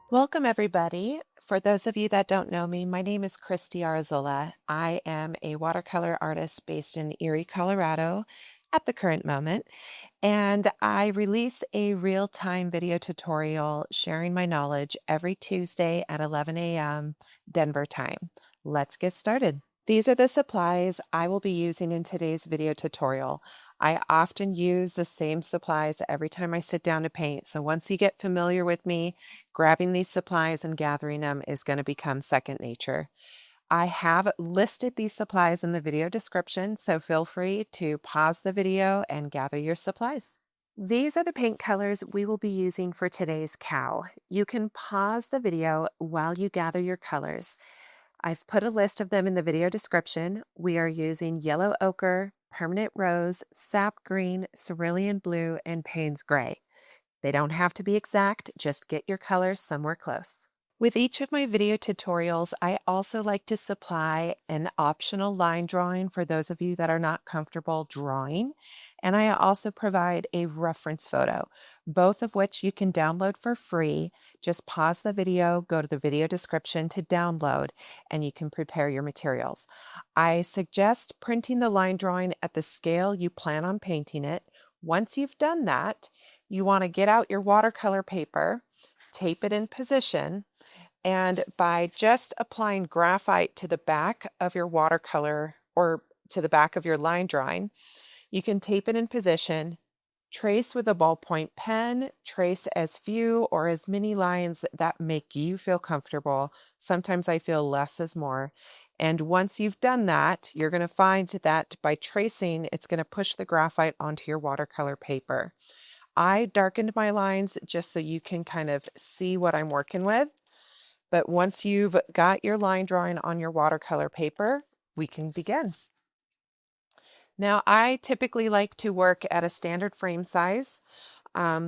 Welcome, everybody. For those of you that don't know me, my name is Christy Arzola. I am a watercolor artist based in Erie, Colorado at the current moment, and I release a real-time video tutorial sharing my knowledge every Tuesday at 11 a.m. Denver time. Let's get started. These are the supplies I will be using in today's video tutorial. I often use the same supplies every time I sit down to paint, so once you get familiar with me, grabbing these supplies and gathering them is going to become second nature. I have listed these supplies in the video description, so feel free to pause the video and gather your supplies. These are the paint colors we will be using for today's cow. You can pause the video while you gather your colors. I've put a list of them in the video description. We are using yellow ochre, permanent rose, sap green, cerulean blue, and Payne's gray. They don't have to be exact, just get your colors somewhere close. With each of my video tutorials, I also like to supply an optional line drawing for those of you that are not comfortable drawing. And I also provide a reference photo, both of which you can download for free. Just pause the video, go to the video description to download, and you can prepare your materials. I suggest printing the line drawing at the scale you plan on painting it. Once you've done that, you want to get out your watercolor paper, tape it in position, and by just applying graphite to the back of your watercolor or to the back of your line drawing, you can tape it in position, trace with a ballpoint pen, trace as few or as many lines that make you feel comfortable. Sometimes I feel less is more. And once you've done that, you're going to find that by tracing, it's going to push the graphite onto your watercolor paper. I darkened my lines just so you can kind of see what I'm working with. But once you've got your line drawing on your watercolor paper, we can begin. Now, I typically like to work at a standard frame size.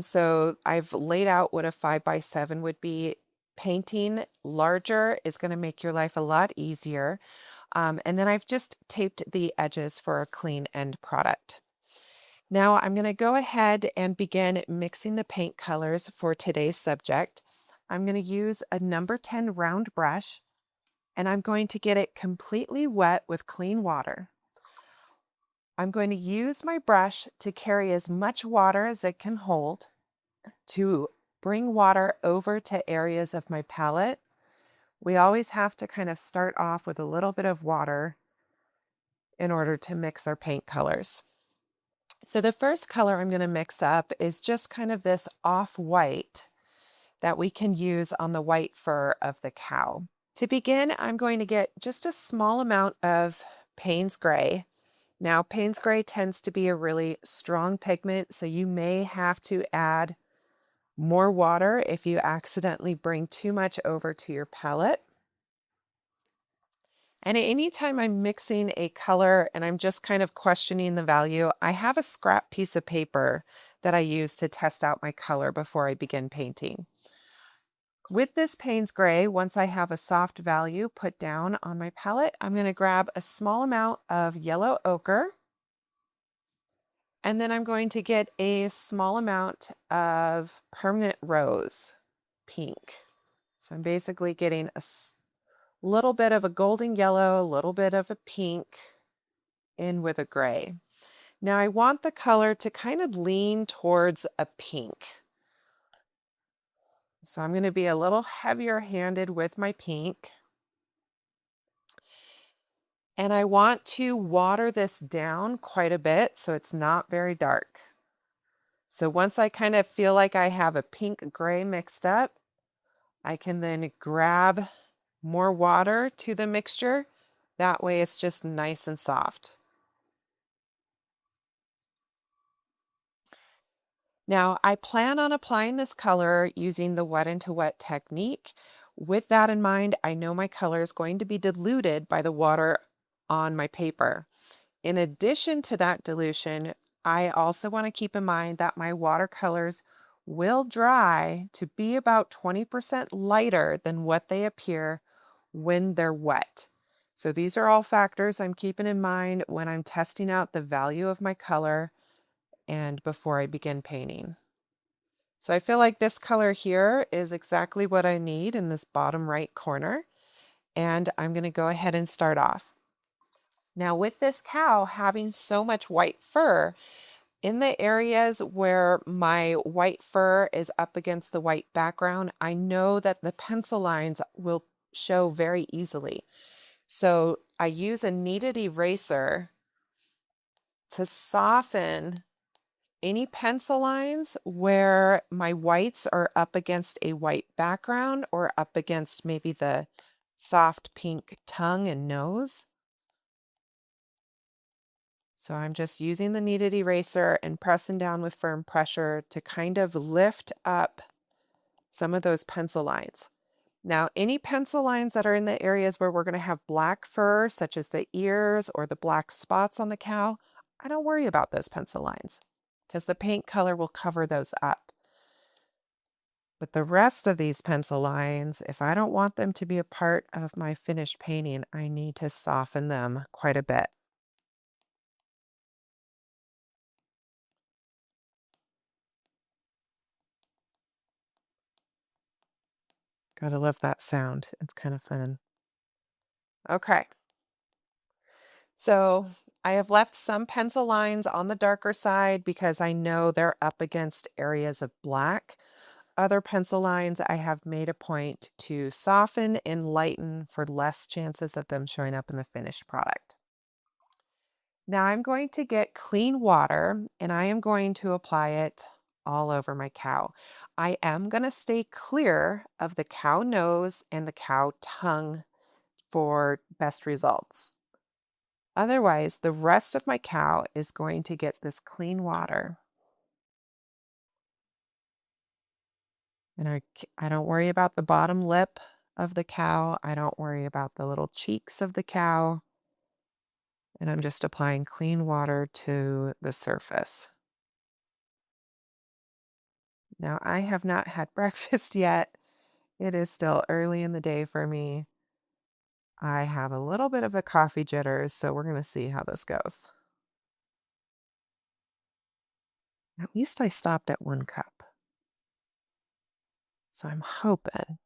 So I've laid out what a 5x7 would be. Painting larger is going to make your life a lot easier. And then I've just taped the edges for a clean end product. Now I'm going to go ahead and begin mixing the paint colors for today's subject. I'm going to use a number 10 round brush, and I'm going to get it completely wet with clean water. I'm going to use my brush to carry as much water as it can hold to bring water over to areas of my palette. We always have to kind of start off with a little bit of water in order to mix our paint colors. So the first color I'm going to mix up is just kind of this off-white that we can use on the white fur of the cow. To begin, I'm going to get just a small amount of Payne's gray. Now, Payne's gray tends to be a really strong pigment, so you may have to add more water if you accidentally bring too much over to your palette. And anytime I'm mixing a color and I'm just kind of questioning the value, I have a scrap piece of paper that I use to test out my color before I begin painting. With this Payne's gray, once I have a soft value put down on my palette, I'm going to grab a small amount of yellow ochre, and then I'm going to get a small amount of permanent rose pink. So I'm basically getting a little bit of a golden yellow, a little bit of a pink in with a gray. Now I want the color to kind of lean towards a pink. So I'm going to be a little heavier handed with my pink. And I want to water this down quite a bit so it's not very dark. So once I kind of feel like I have a pink gray mixed up, I can then grab more water to the mixture. That way it's just nice and soft. Now, I plan on applying this color using the wet into wet technique. With that in mind, I know my color is going to be diluted by the water on my paper. In addition to that dilution, I also want to keep in mind that my watercolors will dry to be about 20% lighter than what they appear when they're wet. So these are all factors I'm keeping in mind when I'm testing out the value of my color and before I begin painting. So I feel like this color here is exactly what I need in this bottom right corner. And I'm going to go ahead and start off. Now with this cow having so much white fur, in the areas where my white fur is up against the white background, I know that the pencil lines will show very easily. So I use a kneaded eraser to soften any pencil lines where my whites are up against a white background or up against maybe the soft pink tongue and nose. So I'm just using the kneaded eraser and pressing down with firm pressure to kind of lift up some of those pencil lines. Now, any pencil lines that are in the areas where we're going to have black fur, such as the ears or the black spots on the cow, I don't worry about those pencil lines because the paint color will cover those up. But the rest of these pencil lines, if I don't want them to be a part of my finished painting, I need to soften them quite a bit. Gotta love that sound. It's kind of fun. Okay. So I have left some pencil lines on the darker side because I know they're up against areas of black. Other pencil lines I have made a point to soften and lighten for less chances of them showing up in the finished product. Now I'm going to get clean water and I am going to apply it all over my cow. I am going to stay clear of the cow nose and the cow tongue for best results. Otherwise, the rest of my cow is going to get this clean water. And I don't worry about the bottom lip of the cow. I don't worry about the little cheeks of the cow. And I'm just applying clean water to the surface. Now, I have not had breakfast yet. It is still early in the day for me. I have a little bit of the coffee jitters, so we're going to see how this goes. At least I stopped at 1 cup. So I'm hoping.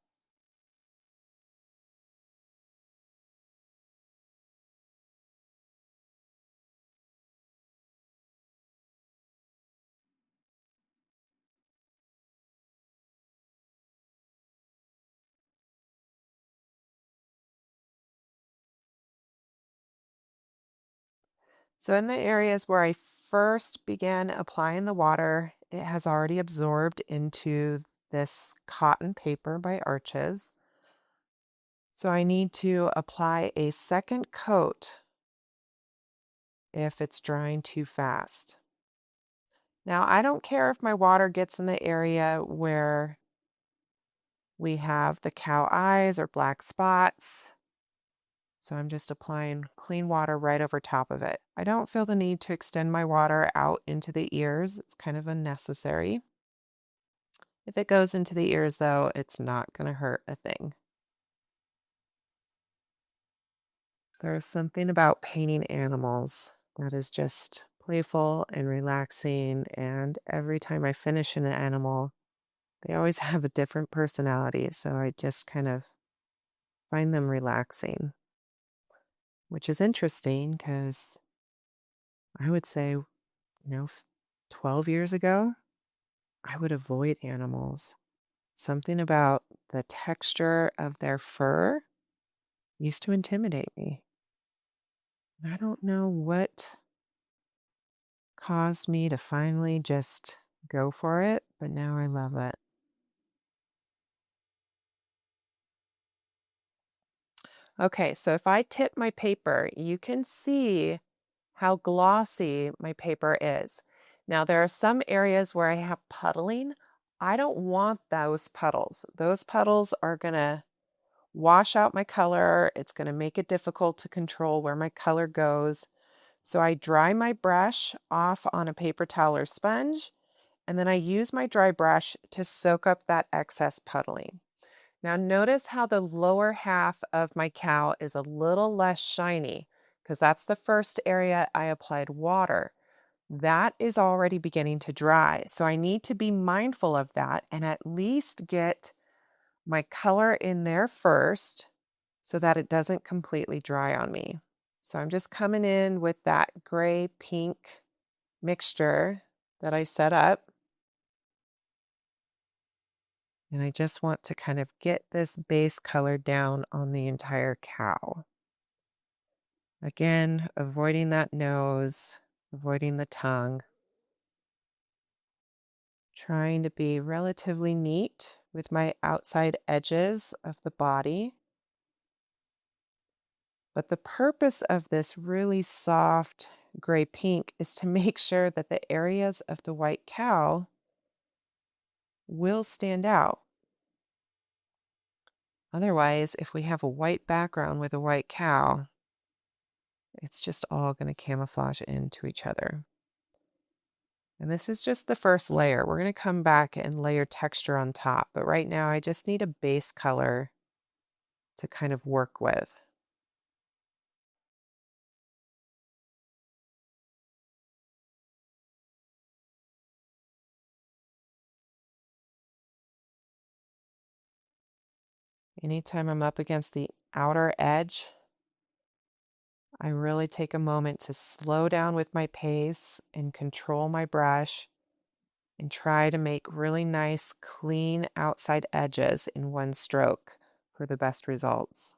So in the areas where I first began applying the water, it has already absorbed into this cotton paper by Arches. So I need to apply a second coat if it's drying too fast. Now, I don't care if my water gets in the area where we have the cow eyes or black spots. So I'm just applying clean water right over top of it. I don't feel the need to extend my water out into the ears. It's kind of unnecessary. If it goes into the ears, though, it's not going to hurt a thing. There's something about painting animals that is just playful and relaxing. And every time I finish an animal, they always have a different personality. So I just kind of find them relaxing, which is interesting because I would say, 12 years ago, I would avoid animals. Something about the texture of their fur used to intimidate me. I don't know what caused me to finally just go for it, but now I love it. Okay, so if I tip my paper, you can see how glossy my paper is. Now, there are some areas where I have puddling. I don't want those puddles. Those puddles are going to wash out my color. It's going to make it difficult to control where my color goes. So I dry my brush off on a paper towel or sponge, and then I use my dry brush to soak up that excess puddling. Now notice how the lower half of my cow is a little less shiny because that's the first area I applied water. that is already beginning to dry. So I need to be mindful of that and at least get my color in there first so that it doesn't completely dry on me. So I'm just coming in with that gray pink mixture that I set up. And I just want to kind of get this base color down on the entire cow. Again, avoiding that nose, avoiding the tongue. Trying to be relatively neat with my outside edges of the body. But the purpose of this really soft gray pink is to make sure that the areas of the white cow will stand out. Otherwise, if we have a white background with a white cow, it's just all going to camouflage into each other. And this is just the first layer. We're going to come back and layer texture on top. But right now, I just need a base color to kind of work with. Anytime I'm up against the outer edge, I really take a moment to slow down with my pace and control my brush and try to make really nice, clean outside edges in one stroke for the best results.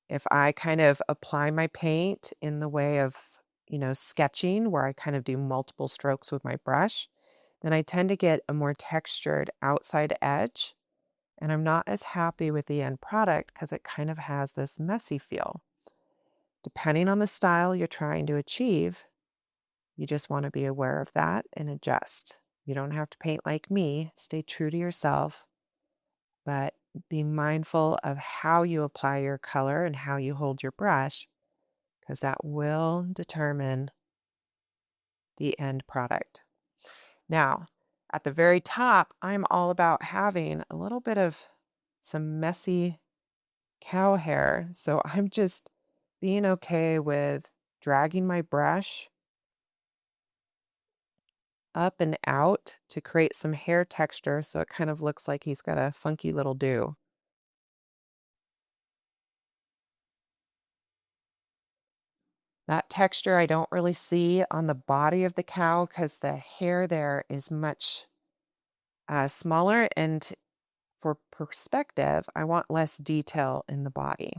If I kind of apply my paint in the way of, sketching, where I kind of do multiple strokes with my brush, then I tend to get a more textured outside edge, and I'm not as happy with the end product because it kind of has this messy feel. Depending on the style you're trying to achieve, you just want to be aware of that and adjust. You don't have to paint like me. Stay true to yourself, but be mindful of how you apply your color and how you hold your brush, because that will determine the end product. Now, at the very top, I'm all about having a little bit of some messy cow hair. So I'm just being okay with dragging my brush up and out to create some hair texture so it kind of looks like he's got a funky little do. That texture I don't really see on the body of the cow because the hair there is much smaller, and for perspective, I want less detail in the body.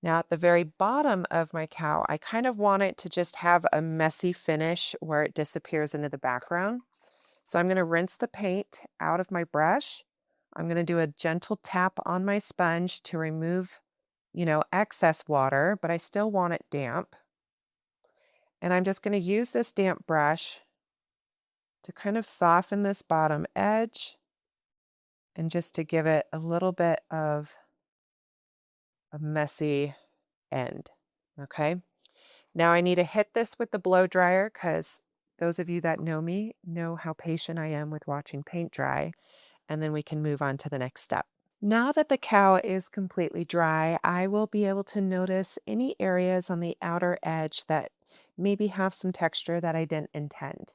Now at the very bottom of my cow, I kind of want it to just have a messy finish where it disappears into the background. So I'm going to rinse the paint out of my brush. I'm going to do a gentle tap on my sponge to remove, excess water, but I still want it damp. And I'm just going to use this damp brush to kind of soften this bottom edge and just to give it a little bit of a messy end. Okay. Now I need to hit this with the blow dryer because those of you that know me know how patient I am with watching paint dry, and then we can move on to the next step. Now that the cow is completely dry, I will be able to notice any areas on the outer edge that maybe have some texture that I didn't intend.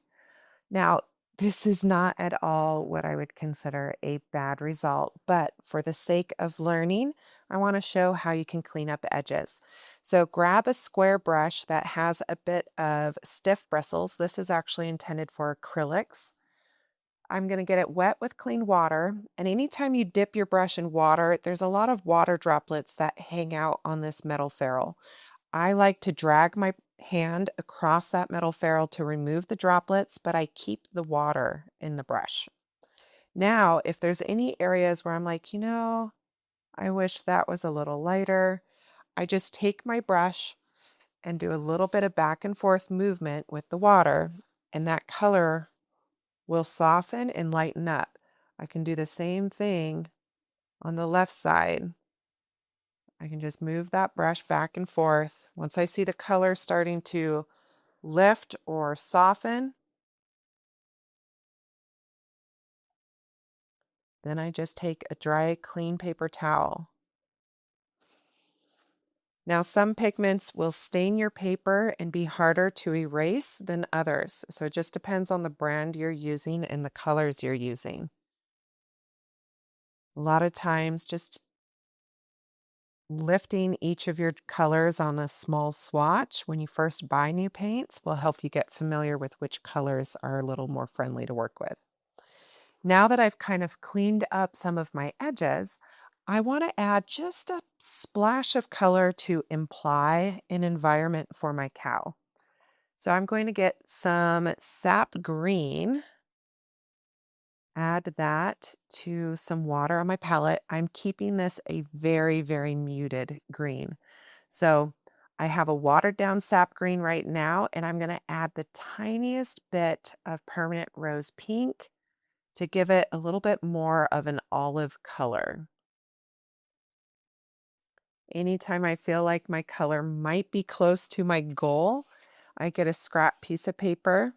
Now, this is not at all what I would consider a bad result, but for the sake of learning, I want to show how you can clean up edges. So grab a square brush that has a bit of stiff bristles. This is actually intended for acrylics. I'm going to get it wet with clean water. And anytime you dip your brush in water, there's a lot of water droplets that hang out on this metal ferrule. I like to drag my hand across that metal ferrule to remove the droplets, but I keep the water in the brush. Now, if there's any areas where I'm like, I wish that was a little lighter, I just take my brush and do a little bit of back and forth movement with the water, and that color will soften and lighten up. I can do the same thing on the left side. I can just move that brush back and forth. Once I see the color starting to lift or soften, then I just take a dry, clean paper towel Now, some pigments will stain your paper and be harder to erase than others. So it just depends on the brand you're using and the colors you're using. A lot of times, just lifting each of your colors on a small swatch when you first buy new paints will help you get familiar with which colors are a little more friendly to work with. Now that I've kind of cleaned up some of my edges, I want to add just a splash of color to imply an environment for my cow. So I'm going to get some sap green, add that to some water on my palette. I'm keeping this a very, very muted green. So I have a watered down sap green right now, and I'm going to add the tiniest bit of permanent rose pink to give it a little bit more of an olive color. Anytime I feel like my color might be close to my goal, I get a scrap piece of paper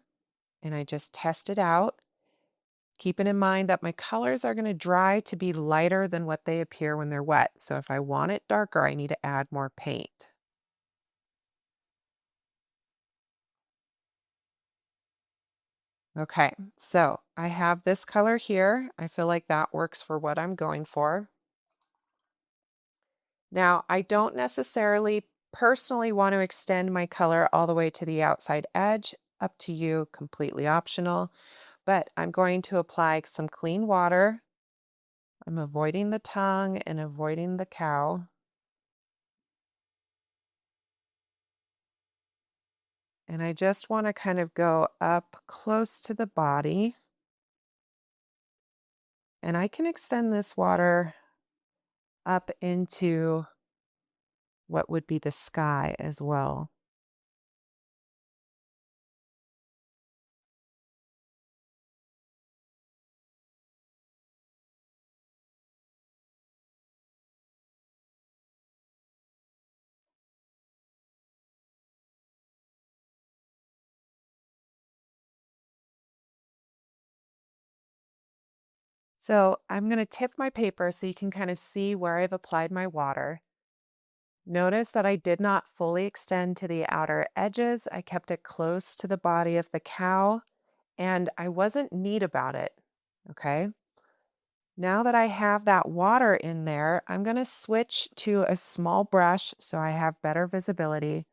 and I just test it out, keeping in mind that my colors are going to dry to be lighter than what they appear when they're wet. So if I want it darker, I need to add more paint. Okay, so I have this color here. I feel like that works for what I'm going for. Now, I don't necessarily personally want to extend my color all the way to the outside edge. Up to you, completely optional. But I'm going to apply some clean water. I'm avoiding the tongue and avoiding the cow. And I just want to kind of go up close to the body. And I can extend this water up into what would be the sky as well. So I'm going to tip my paper so you can kind of see where I've applied my water. Notice that I did not fully extend to the outer edges. I kept it close to the body of the cow, and I wasn't neat about it. Okay. Now that I have that water in there, I'm going to switch to a small brush so I have better visibility.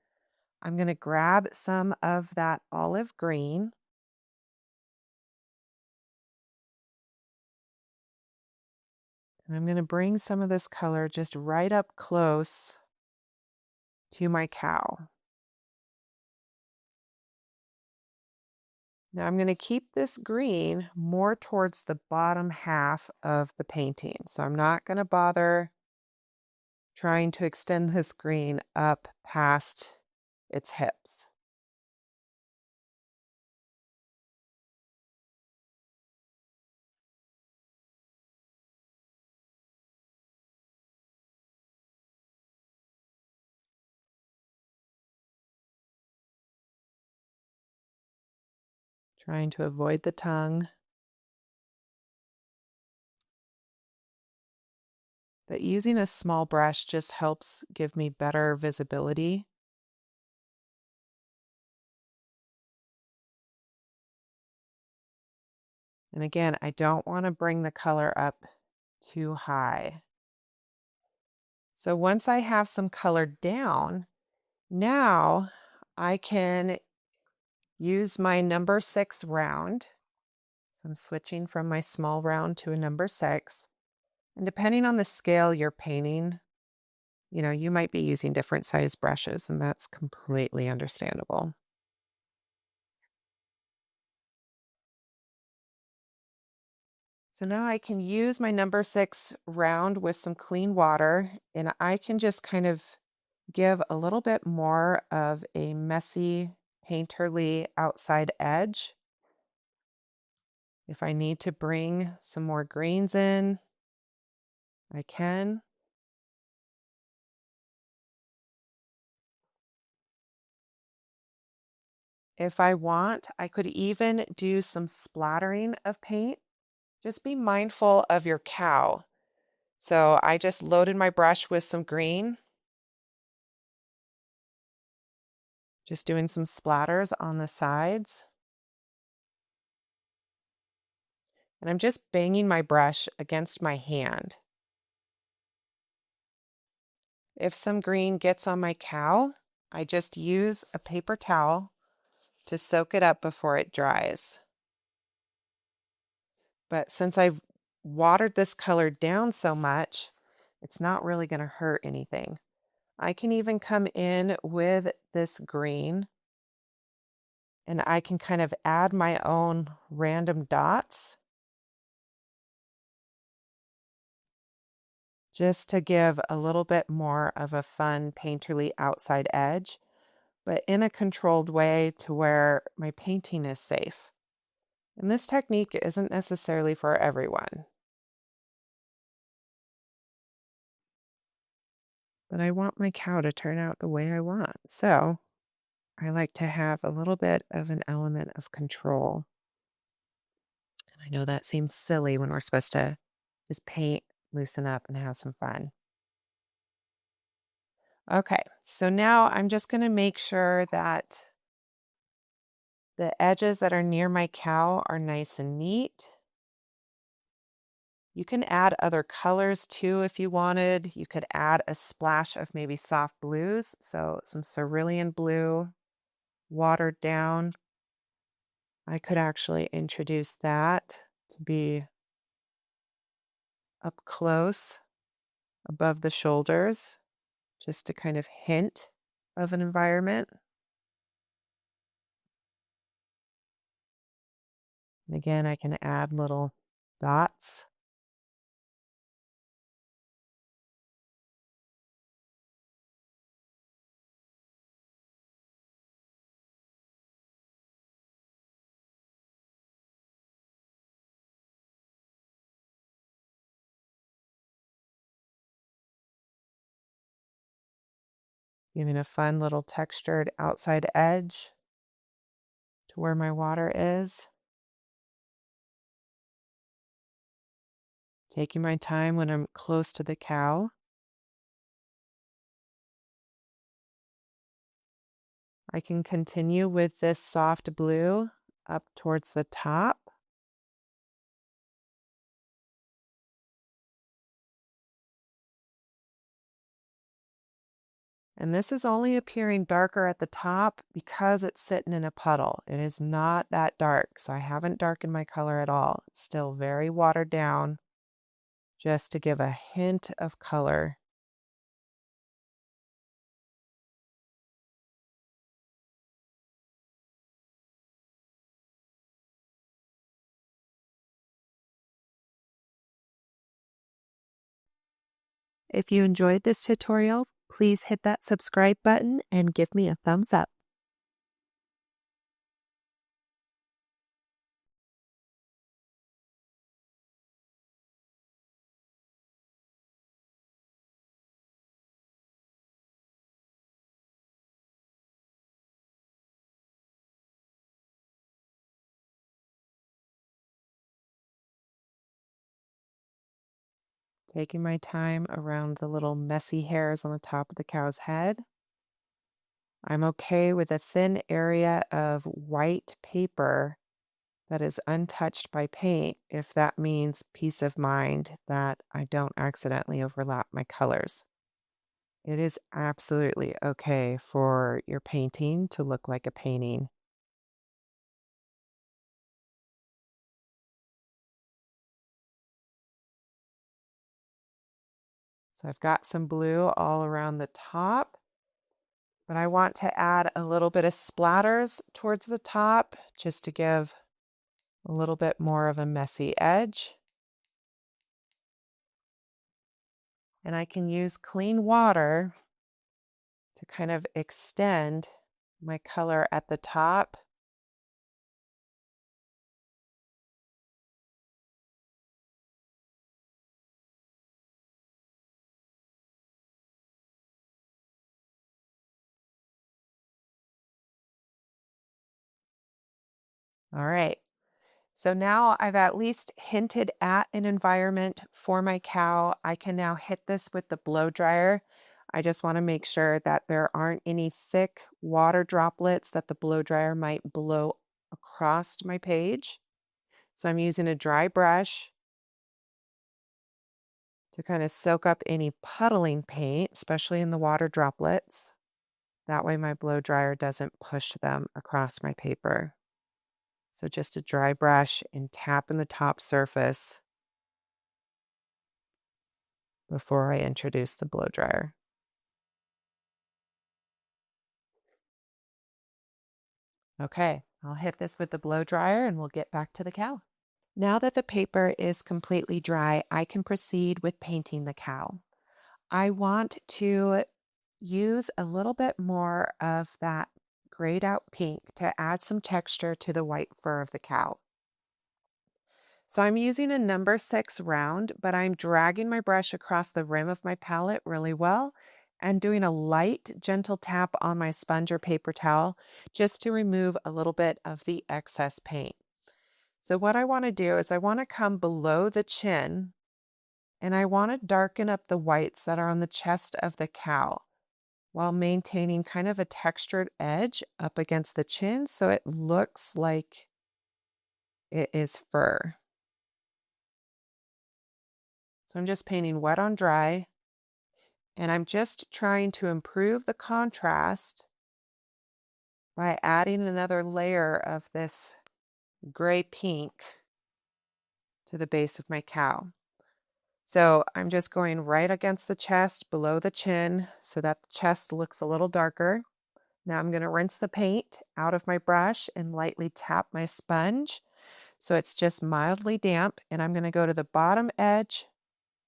I'm going to grab some of that olive green, and I'm going to bring some of this color just right up close to my cow. Now I'm going to keep this green more towards the bottom half of the painting. So I'm not going to bother trying to extend this green up past its hips. Trying to avoid the tongue. But using a small brush just helps give me better visibility. And again, I don't want to bring the color up too high. So once I have some color down, now I can use my number 6 round. So I'm switching from my small round to a number 6. And depending on the scale you're painting, you might be using different size brushes, and that's completely understandable. So now I can use my number 6 round with some clean water, and I can just kind of give a little bit more of a messy, painterly outside edge. If I need to bring some more greens in, I can. If I want, I could even do some splattering of paint. Just be mindful of your cow. So I just loaded my brush with some green, Just doing some splatters on the sides. And I'm just banging my brush against my hand. If some green gets on my cow, I just use a paper towel to soak it up before it dries. But since I've watered this color down so much, it's not really going to hurt anything. I can even come in with this green and I can kind of add my own random dots just to give a little bit more of a fun painterly outside edge, but in a controlled way to where my painting is safe. And this technique isn't necessarily for everyone, but I want my cow to turn out the way I want. So I like to have a little bit of an element of control. And I know that seems silly when we're supposed to just paint, loosen up, and have some fun. Okay, so now I'm just going to make sure that the edges that are near my cow are nice and neat. You can add other colors too if you wanted. You could add a splash of maybe soft blues, so some cerulean blue, watered down. I could actually introduce that to be up close above the shoulders, just to kind of hint of an environment. And again, I can add little dots. Giving a fun little textured outside edge to where my water is. Taking my time when I'm close to the cow. I can continue with this soft blue up towards the top. And this is only appearing darker at the top because it's sitting in a puddle. It is not that dark, so I haven't darkened my color at all. It's still very watered down, just to give a hint of color. If you enjoyed this tutorial, please hit that subscribe button and give me a thumbs up. Taking my time around the little messy hairs on the top of the cow's head. I'm okay with a thin area of white paper that is untouched by paint if that means peace of mind that I don't accidentally overlap my colors. It is absolutely okay for your painting to look like a painting. So I've got some blue all around the top, but I want to add a little bit of splatters towards the top just to give a little bit more of a messy edge. And I can use clean water to kind of extend my color at the top. All right. So now I've at least hinted at an environment for my cow. I can now hit this with the blow dryer. I just want to make sure that there aren't any thick water droplets that the blow dryer might blow across my page. So I'm using a dry brush to kind of soak up any puddling paint, especially in the water droplets. That way my blow dryer doesn't push them across my paper. So just a dry brush and tap in the top surface before I introduce the blow dryer. Okay, I'll hit this with the blow dryer and we'll get back to the cow. Now that the paper is completely dry, I can proceed with painting the cow. I want to use a little bit more of that grayed out pink to add some texture to the white fur of the cow. So I'm using a number 6 round, but I'm dragging my brush across the rim of my palette really well and doing a light, gentle tap on my sponge or paper towel just to remove a little bit of the excess paint. So what I want to do is I want to come below the chin and I want to darken up the whites that are on the chest of the cow while maintaining kind of a textured edge up against the chin so it looks like it is fur. So I'm just painting wet on dry, and I'm just trying to improve the contrast by adding another layer of this gray pink to the base of my cow. So I'm just going right against the chest, below the chin, so that the chest looks a little darker. Now I'm going to rinse the paint out of my brush and lightly tap my sponge so it's just mildly damp, and I'm going to go to the bottom edge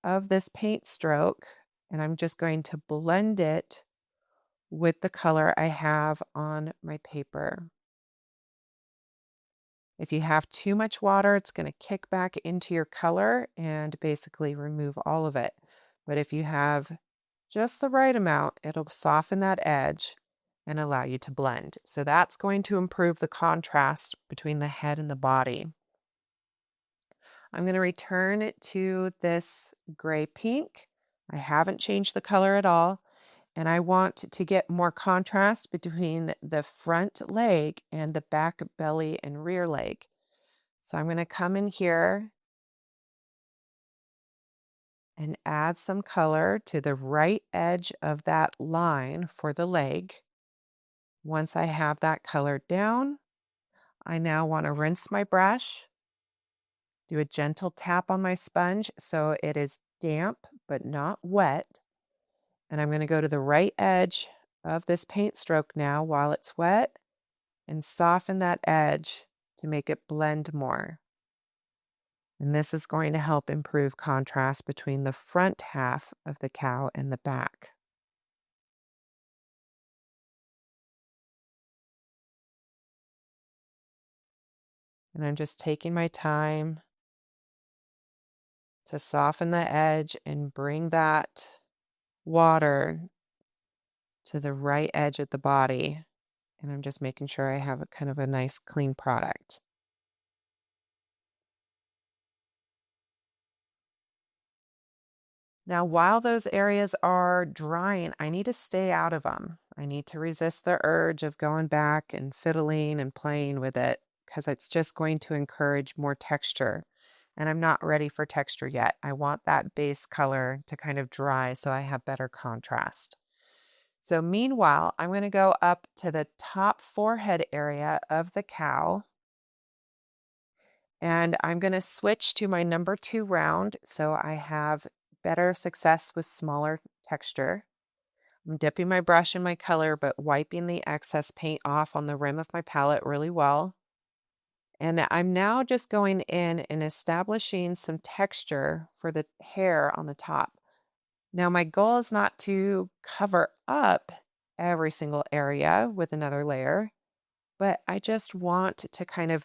of this paint stroke, and I'm just going to blend it with the color I have on my paper. If you have too much water, it's going to kick back into your color and basically remove all of it. But if you have just the right amount, it'll soften that edge and allow you to blend. So that's going to improve the contrast between the head and the body. I'm going to return it to this gray pink. I haven't changed the color at all. And I want to get more contrast between the front leg and the back belly and rear leg. So I'm going to come in here and add some color to the right edge of that line for the leg. Once I have that color down, I now want to rinse my brush, do a gentle tap on my sponge so it is damp but not wet. And I'm going to go to the right edge of this paint stroke now while it's wet and soften that edge to make it blend more. And this is going to help improve contrast between the front half of the cow and the back. And I'm just taking my time to soften the edge and bring that water to the right edge of the body. And I'm just making sure I have a kind of a nice clean product. Now, while those areas are drying, I need to stay out of them. I need to resist the urge of going back and fiddling and playing with it because it's just going to encourage more texture. And I'm not ready for texture yet. I want that base color to kind of dry so I have better contrast. So meanwhile, I'm going to go up to the top forehead area of the cow. And I'm going to switch to my number 2 round so I have better success with smaller texture. I'm dipping my brush in my color, but wiping the excess paint off on the rim of my palette really well. And I'm now just going in and establishing some texture for the hair on the top. Now, my goal is not to cover up every single area with another layer, but I just want to kind of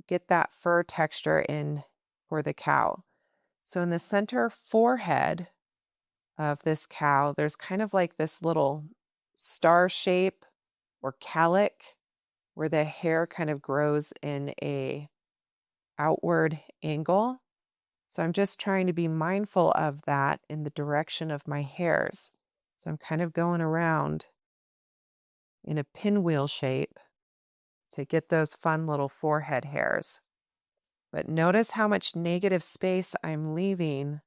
get that fur texture in for the cow. So in the center forehead of this cow, there's kind of like this little star shape or calic where the hair kind of grows in a outward angle. So I'm just trying to be mindful of that in the direction of my hairs. So I'm kind of going around in a pinwheel shape to get those fun little forehead hairs. But notice how much negative space I'm leaving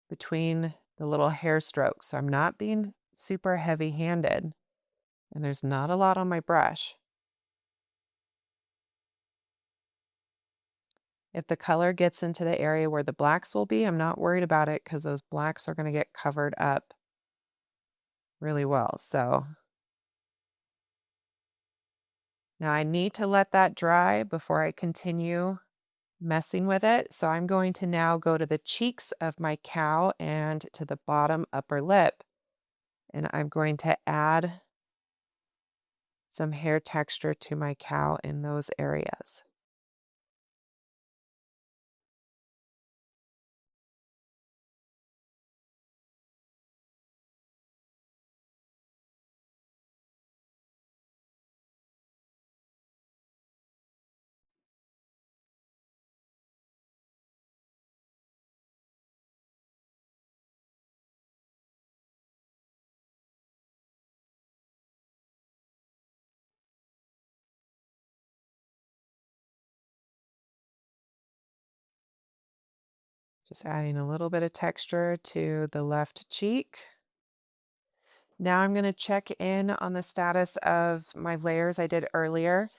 between the little hair strokes. So I'm not being super heavy handed, and there's not a lot on my brush. If the color gets into the area where the blacks will be, I'm not worried about it because those blacks are going to get covered up really well. So now I need to let that dry before I continue messing with it. So I'm going to now go to the cheeks of my cow and to the bottom upper lip. And I'm going to add some hair texture to my cow in those areas. Just adding a little bit of texture to the left cheek. Now I'm going to check in on the status of my layers I did earlier.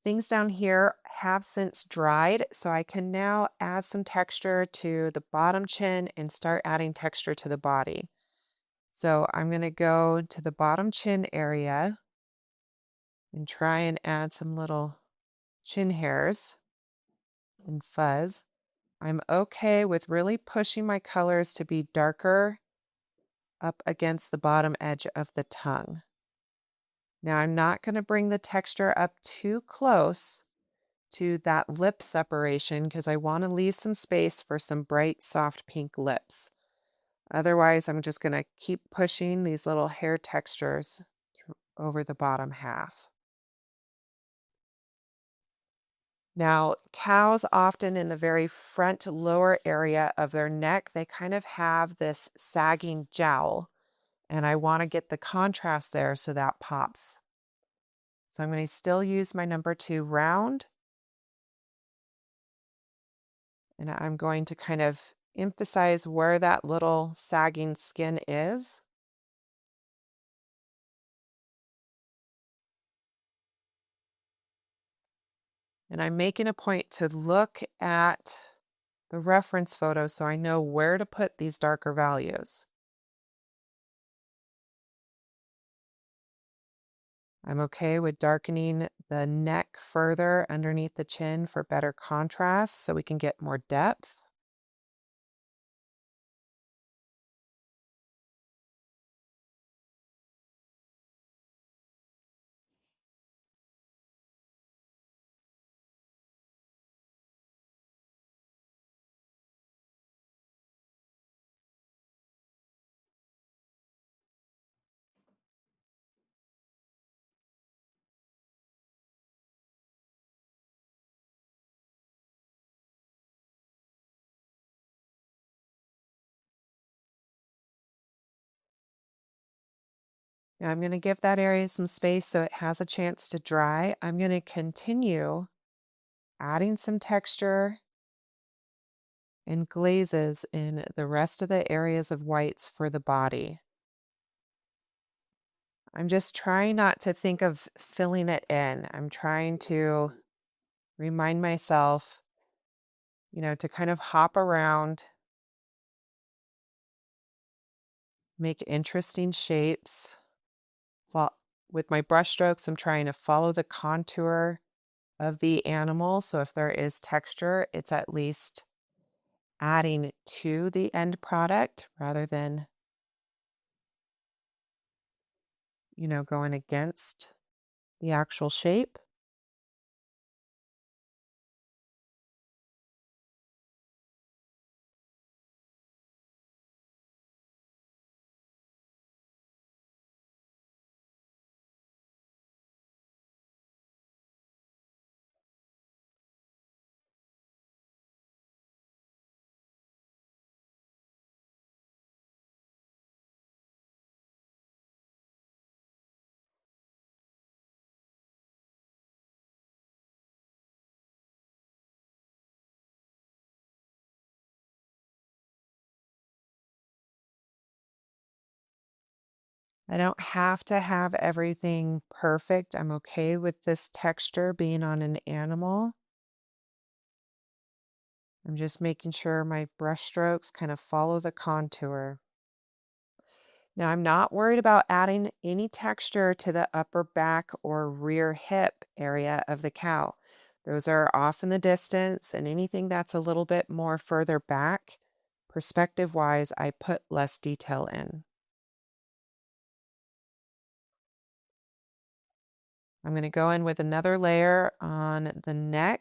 Things down here have since dried, so I can now add some texture to the bottom chin and start adding texture to the body. So I'm going to go to the bottom chin area and try and add some little chin hairs and fuzz. I'm okay with really pushing my colors to be darker up against the bottom edge of the tongue. Now I'm not going to bring the texture up too close to that lip separation because I want to leave some space for some bright, soft pink lips. Otherwise, I'm just going to keep pushing these little hair textures over the bottom half. Now, cows often in the very front lower area of their neck, they kind of have this sagging jowl, and I want to get the contrast there so that pops. So I'm going to still use my number 2 round, and I'm going to kind of emphasize where that little sagging skin is. And I'm making a point to look at the reference photo so I know where to put these darker values. I'm okay with darkening the neck further underneath the chin for better contrast so we can get more depth. Now I'm going to give that area some space so it has a chance to dry. I'm going to continue adding some texture and glazes in the rest of the areas of whites for the body. I'm just trying not to think of filling it in. I'm trying to remind myself, to kind of hop around, make interesting shapes. While with my brush strokes, I'm trying to follow the contour of the animal. So if there is texture, it's at least adding to the end product rather than, going against the actual shape. I don't have to have everything perfect. I'm okay with this texture being on an animal. I'm just making sure my brush strokes kind of follow the contour. Now, I'm not worried about adding any texture to the upper back or rear hip area of the cow. Those are off in the distance, and anything that's a little bit more further back, perspective wise, I put less detail in. I'm going to go in with another layer on the neck.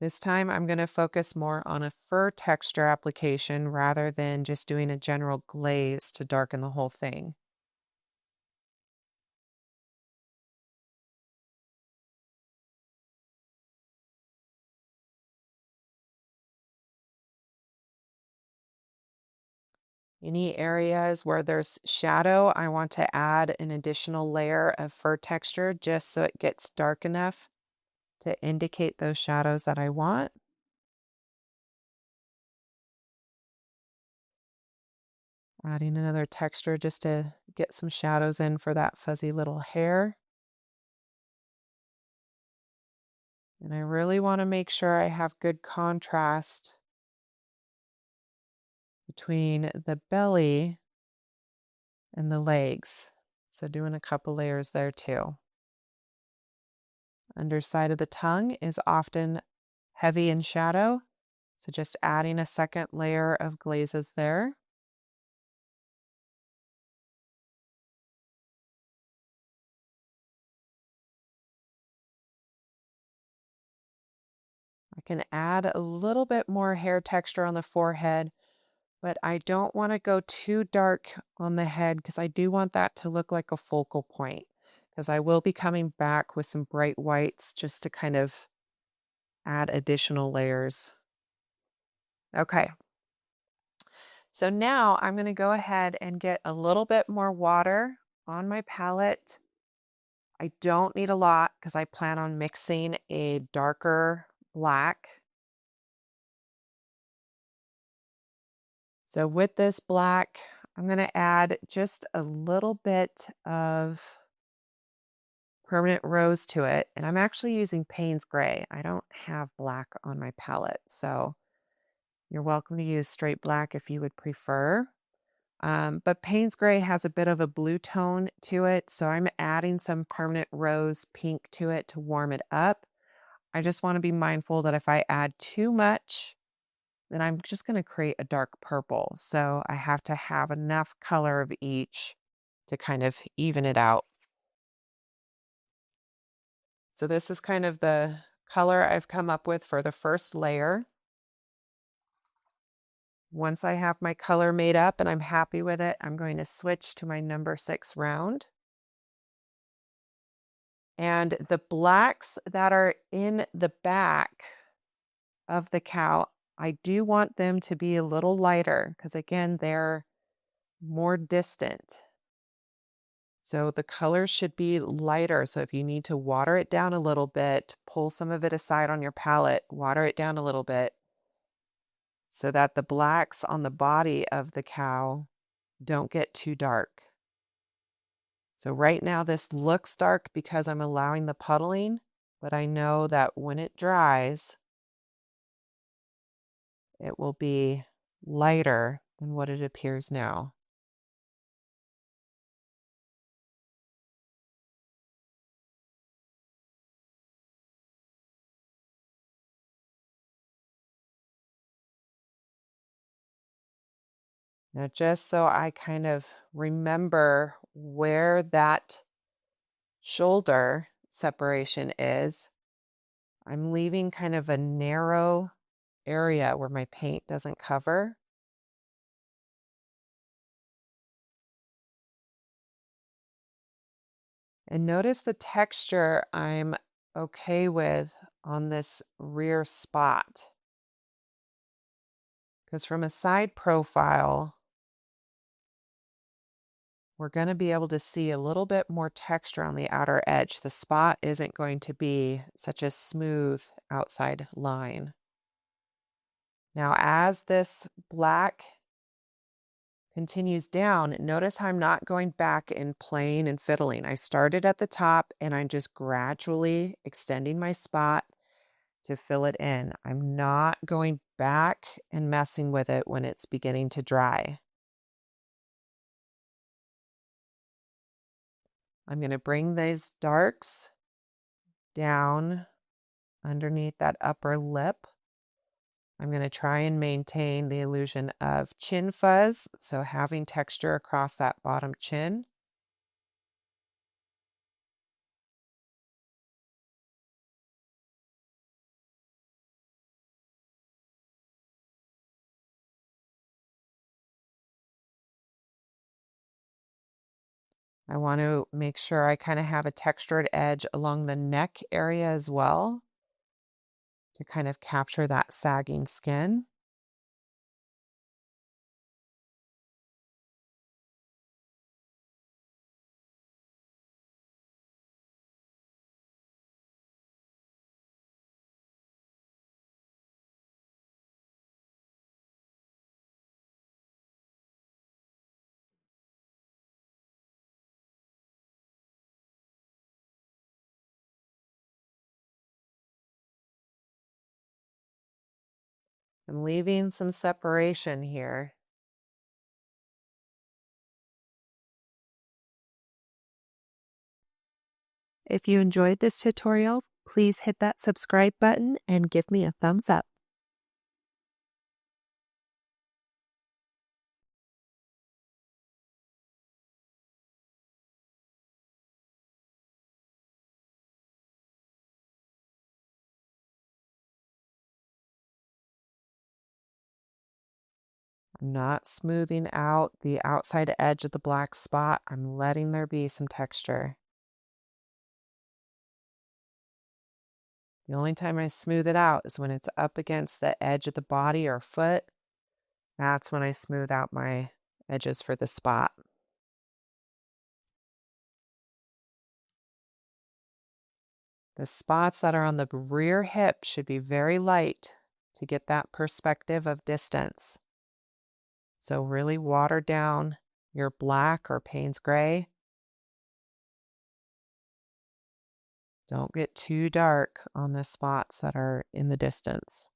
This time I'm going to focus more on a fur texture application rather than just doing a general glaze to darken the whole thing. Any areas where there's shadow, I want to add an additional layer of fur texture just so it gets dark enough to indicate those shadows that I want. Adding another texture just to get some shadows in for that fuzzy little hair. And I really want to make sure I have good contrast between the belly and the legs. So doing a couple layers there too. Underside of the tongue is often heavy in shadow. So just adding a second layer of glazes there. I can add a little bit more hair texture on the forehead, but I don't want to go too dark on the head because I do want that to look like a focal point. Because I will be coming back with some bright whites just to kind of add additional layers. Okay, so now I'm going to go ahead and get a little bit more water on my palette. I don't need a lot because I plan on mixing a darker black. So with this black, I'm going to add just a little bit of permanent rose to it. And I'm actually using Payne's Gray. I don't have black on my palette. So you're welcome to use straight black if you would prefer. But Payne's Gray has a bit of a blue tone to it. So I'm adding some permanent rose pink to it to warm it up. I just want to be mindful that if I add too much, then I'm just going to create a dark purple. So I have to have enough color of each to kind of even it out. So this is kind of the color I've come up with for the first layer. Once I have my color made up and I'm happy with it, I'm going to switch to my number 6 round. And the blacks that are in the back of the cow, I do want them to be a little lighter because again, they're more distant. So the color should be lighter. So if you need to water it down a little bit, pull some of it aside on your palette, water it down a little bit so that the blacks on the body of the cow don't get too dark. So right now this looks dark because I'm allowing the puddling, but I know that when it dries, it will be lighter than what it appears now. Now, just so I kind of remember where that shoulder separation is, I'm leaving kind of a narrow area where my paint doesn't cover. And notice the texture I'm okay with on this rear spot. Because from a side profile, we're going to be able to see a little bit more texture on the outer edge. The spot isn't going to be such a smooth outside line. Now, as this black continues down, notice how I'm not going back and playing and fiddling. I started at the top and I'm just gradually extending my spot to fill it in. I'm not going back and messing with it when it's beginning to dry. I'm going to bring these darks down underneath that upper lip. I'm going to try and maintain the illusion of chin fuzz, so having texture across that bottom chin. I want to make sure I kind of have a textured edge along the neck area as well to kind of capture that sagging skin. I'm leaving some separation here. If you enjoyed this tutorial, please hit that subscribe button and give me a thumbs up. I'm not smoothing out the outside edge of the black spot. I'm letting there be some texture. The only time I smooth it out is when it's up against the edge of the body or foot. That's when I smooth out my edges for the spot. The spots that are on the rear hip should be very light to get that perspective of distance. So really water down your black or Payne's gray. Don't get too dark on the spots that are in the distance.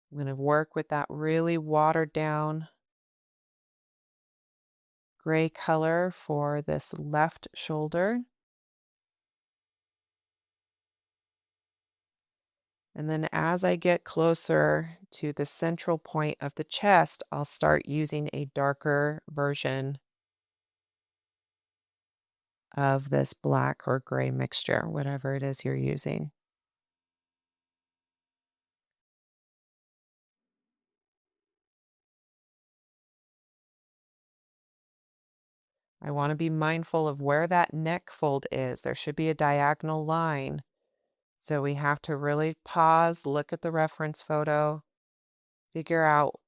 I'm going to work with that really watered down gray color for this left shoulder. And then as I get closer to the central point of the chest, I'll start using a darker version of this black or gray mixture, whatever it is you're using. I want to be mindful of where that neck fold is. There should be a diagonal line. So we have to really pause, look at the reference photo, figure out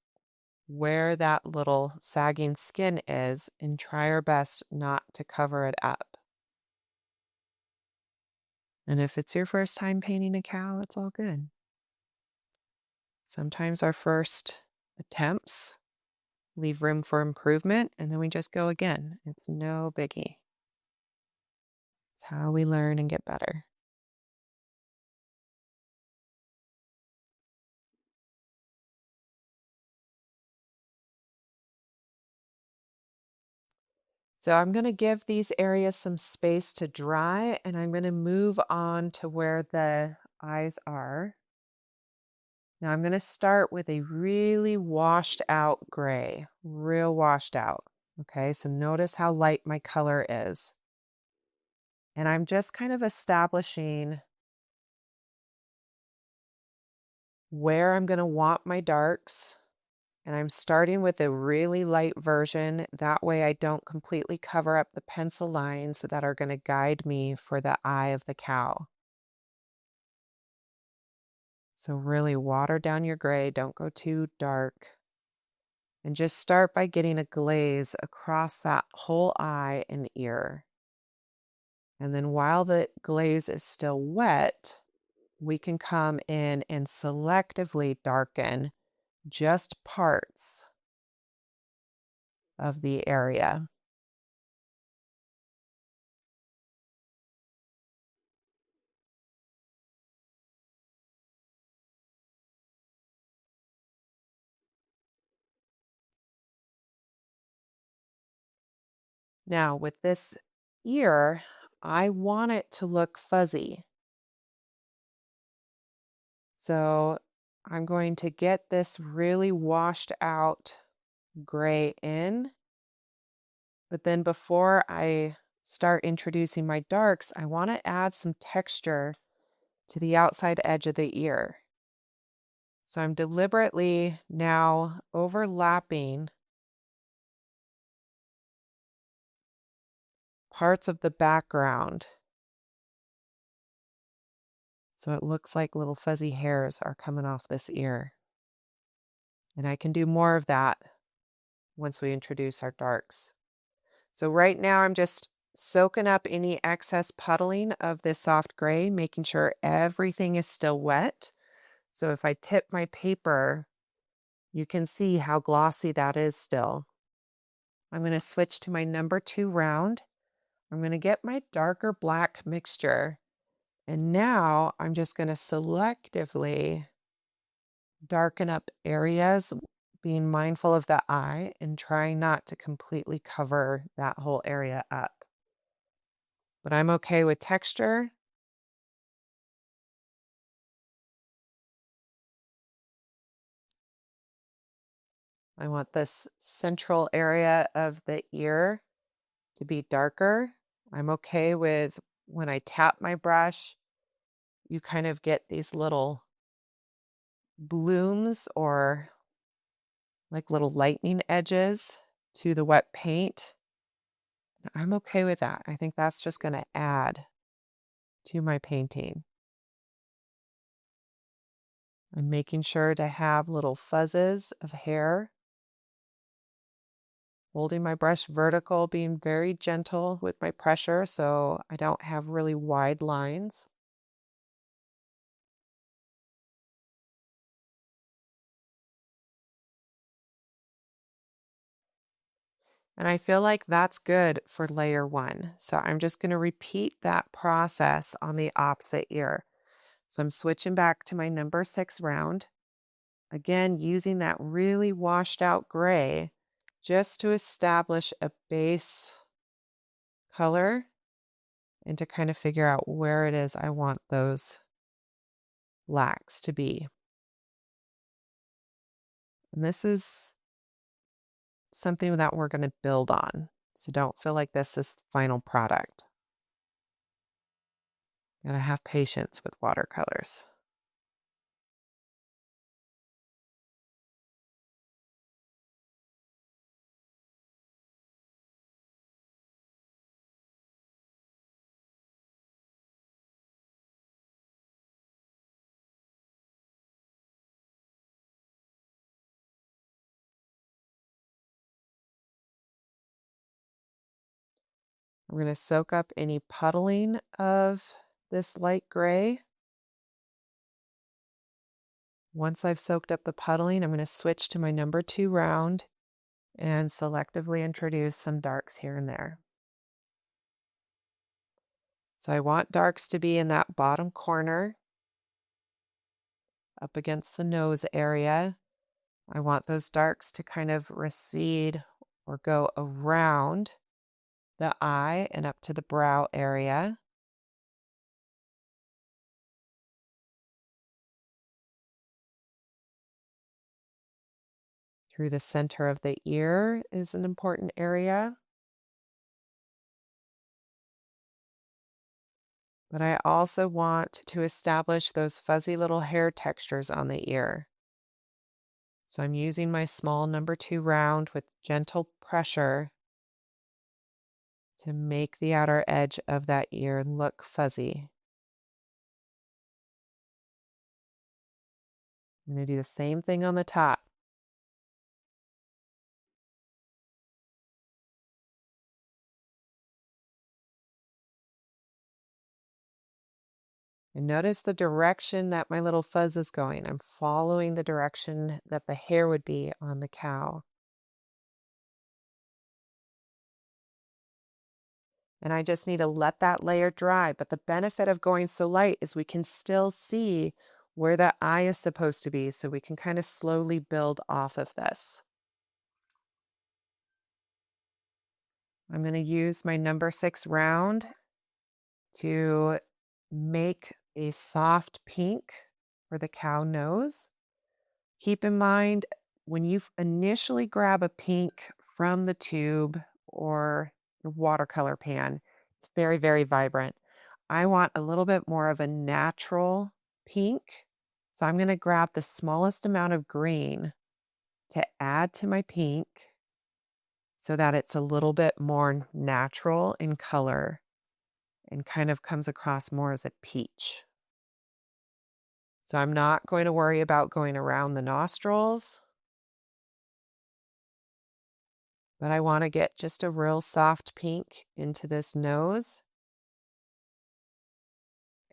where that little sagging skin is, and try our best not to cover it up. And if it's your first time painting a cow, it's all good. Sometimes our first attempts leave room for improvement, and then we just go again. It's no biggie. It's how we learn and get better. So I'm going to give these areas some space to dry, and I'm going to move on to where the eyes are. Now I'm going to start with a really washed out gray, real washed out. Okay, so notice how light my color is. And I'm just kind of establishing where I'm going to want my darks. And I'm starting with a really light version. That way I don't completely cover up the pencil lines that are going to guide me for the eye of the cow. So really water down your gray. Don't go too dark. And just start by getting a glaze across that whole eye and ear. And then while the glaze is still wet, we can come in and selectively darken just parts of the area. Now, with this ear, I want it to look fuzzy. So I'm going to get this really washed out gray in. But then before I start introducing my darks, I want to add some texture to the outside edge of the ear. So I'm deliberately now overlapping parts of the background. So it looks like little fuzzy hairs are coming off this ear. And I can do more of that once we introduce our darks. So right now I'm just soaking up any excess puddling of this soft gray, making sure everything is still wet. So if I tip my paper, you can see how glossy that is still. I'm going to switch to my number 2 round. I'm going to get my darker black mixture. And now I'm just going to selectively darken up areas, being mindful of the eye and trying not to completely cover that whole area up. But I'm okay with texture. I want this central area of the ear to be darker. I'm okay with when I tap my brush, you kind of get these little blooms or like little lightning edges to the wet paint. I'm okay with that. I think that's just going to add to my painting. I'm making sure to have little fuzzes of hair. Holding my brush vertical, being very gentle with my pressure so I don't have really wide lines. And I feel like that's good for layer 1. So I'm just going to repeat that process on the opposite ear. So I'm switching back to my number 6 round. Again, using that really washed out gray just to establish a base color and to kind of figure out where it is I want those blacks to be. And this is something that we're going to build on. So don't feel like this is the final product. Gotta have patience with watercolors. I'm going to soak up any puddling of this light gray. Once I've soaked up the puddling, I'm going to switch to my number 2 round and selectively introduce some darks here and there. So I want darks to be in that bottom corner up against the nose area. I want those darks to kind of recede or go around the eye and up to the brow area. Through the center of the ear is an important area. But I also want to establish those fuzzy little hair textures on the ear. So I'm using my small number 2 round with gentle pressure to make the outer edge of that ear look fuzzy. I'm going to do the same thing on the top. And notice the direction that my little fuzz is going. I'm following the direction that the hair would be on the cow. And I just need to let that layer dry. But the benefit of going so light is we can still see where the eye is supposed to be. So we can kind of slowly build off of this. I'm going to use my number 6 round to make a soft pink for the cow nose. Keep in mind, when you initially grab a pink from the tube or watercolor pan, it's very, very vibrant. I want a little bit more of a natural pink. So I'm going to grab the smallest amount of green to add to my pink so that it's a little bit more natural in color and kind of comes across more as a peach. So I'm not going to worry about going around the nostrils, but I want to get just a real soft pink into this nose.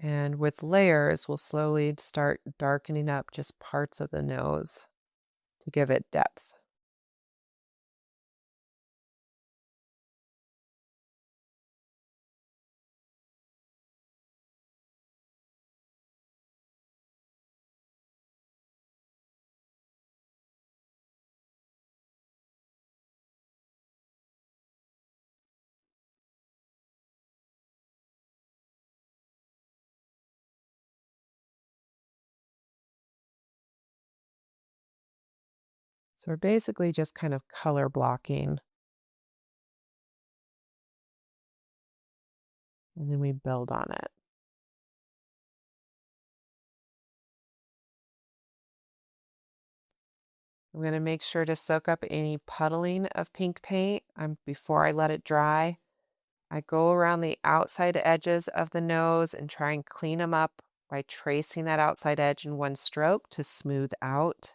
And with layers, we'll slowly start darkening up just parts of the nose to give it depth. So we're basically just kind of color blocking. And then we build on it. I'm going to make sure to soak up any puddling of pink paint before I let it dry. I go around the outside edges of the nose and try and clean them up by tracing that outside edge in one stroke to smooth out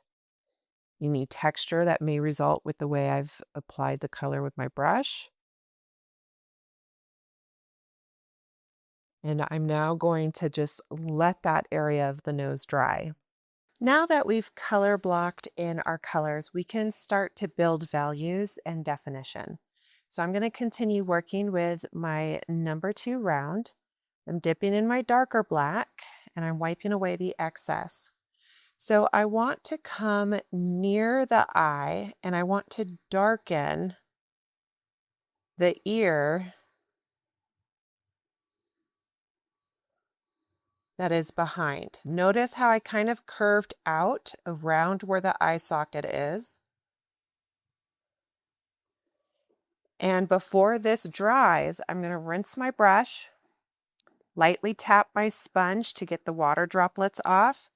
any texture that may result with the way I've applied the color with my brush. And I'm now going to just let that area of the nose dry. Now that we've color blocked in our colors, we can start to build values and definition. So I'm going to continue working with my number 2 round. I'm dipping in my darker black and I'm wiping away the excess. So I want to come near the eye and I want to darken the ear that is behind. Notice how I kind of curved out around where the eye socket is. And before this dries, I'm going to rinse my brush, lightly tap my sponge to get the water droplets off,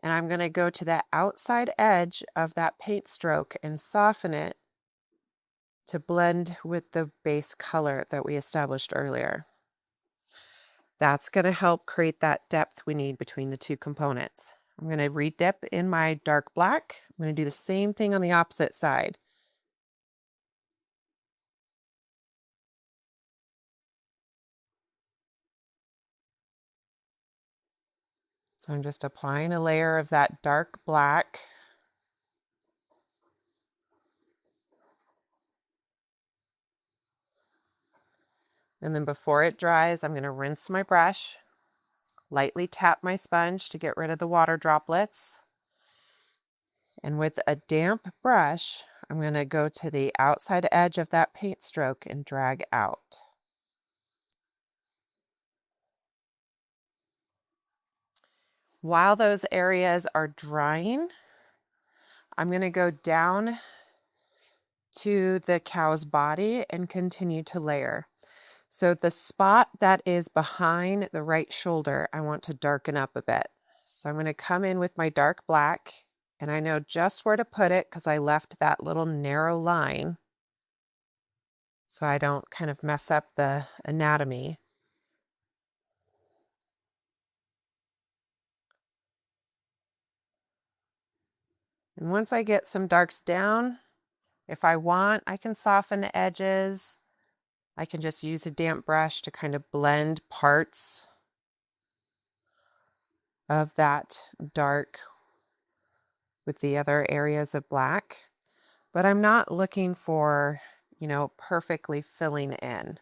and I'm going to go to the outside edge of that paint stroke and soften it to blend with the base color that we established earlier. That's going to help create that depth we need between the two components. I'm going to redip in my dark black. I'm going to do the same thing on the opposite side. So I'm just applying a layer of that dark black. And then before it dries, I'm going to rinse my brush, lightly tap my sponge to get rid of the water droplets. And with a damp brush, I'm going to go to the outside edge of that paint stroke and drag out. While those areas are drying, I'm going to go down to the cow's body and continue to layer. So the spot that is behind the right shoulder, I want to darken up a bit. So I'm going to come in with my dark black, and I know just where to put it because I left that little narrow line so I don't kind of mess up the anatomy. And once I get some darks down, if I want, I can soften the edges. I can just use a damp brush to kind of blend parts of that dark with the other areas of black, but I'm not looking for, perfectly filling in.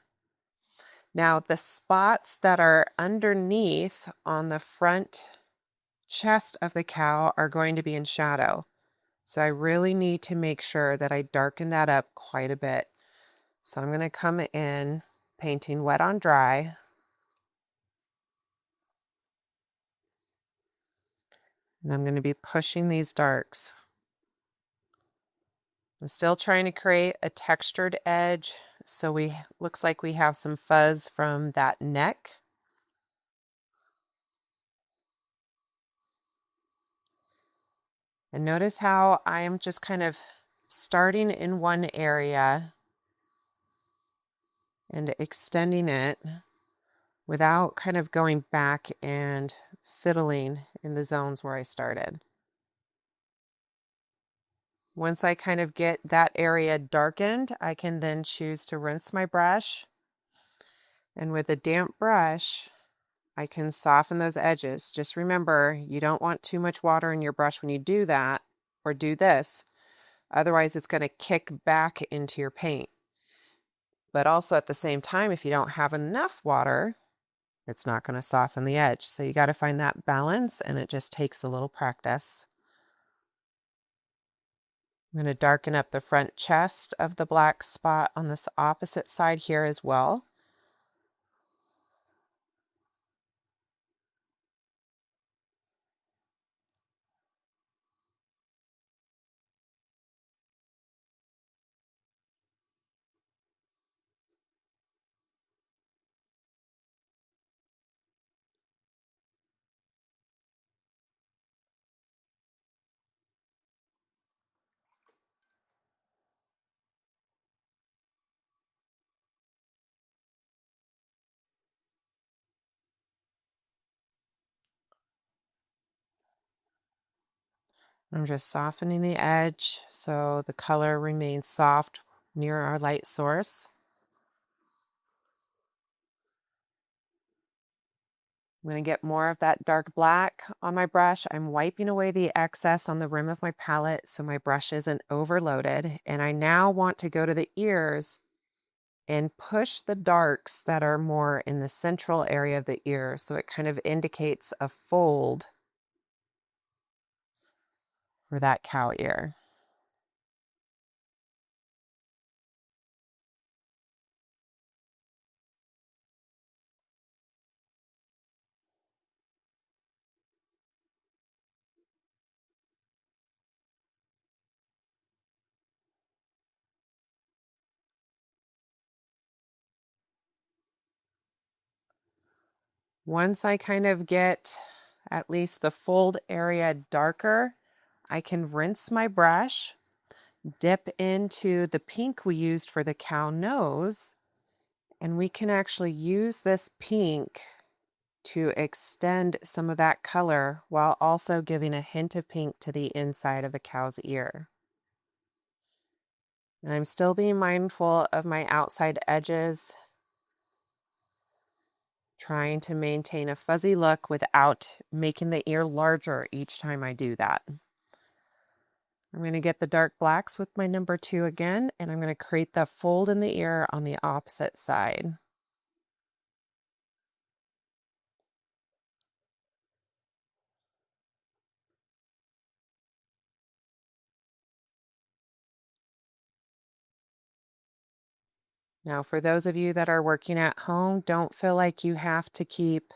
Now, the spots that are underneath on the front chest of the cow are going to be in shadow. So I really need to make sure that I darken that up quite a bit. So I'm going to come in painting wet on dry. And I'm going to be pushing these darks. I'm still trying to create a textured edge. So looks like we have some fuzz from that neck. And notice how I am just kind of starting in one area and extending it without kind of going back and fiddling in the zones where I started. Once I kind of get that area darkened, I can then choose to rinse my brush. And with a damp brush, I can soften those edges. Just remember, you don't want too much water in your brush when you do that or do this. Otherwise, it's going to kick back into your paint. But also at the same time, if you don't have enough water, it's not going to soften the edge. So you got to find that balance, and it just takes a little practice. I'm going to darken up the front chest of the black spot on this opposite side here as well. I'm just softening the edge so the color remains soft near our light source. I'm going to get more of that dark black on my brush. I'm wiping away the excess on the rim of my palette so my brush isn't overloaded. And I now want to go to the ears and push the darks that are more in the central area of the ear. So it kind of indicates a fold for that cow ear. Once I kind of get at least the fold area darker, I can rinse my brush, dip into the pink we used for the cow nose, and we can actually use this pink to extend some of that color while also giving a hint of pink to the inside of the cow's ear. And I'm still being mindful of my outside edges, trying to maintain a fuzzy look without making the ear larger each time I do that. I'm going to get the dark blacks with my number 2 again, and I'm going to create the fold in the ear on the opposite side. Now, for those of you that are working at home, don't feel like you have to keep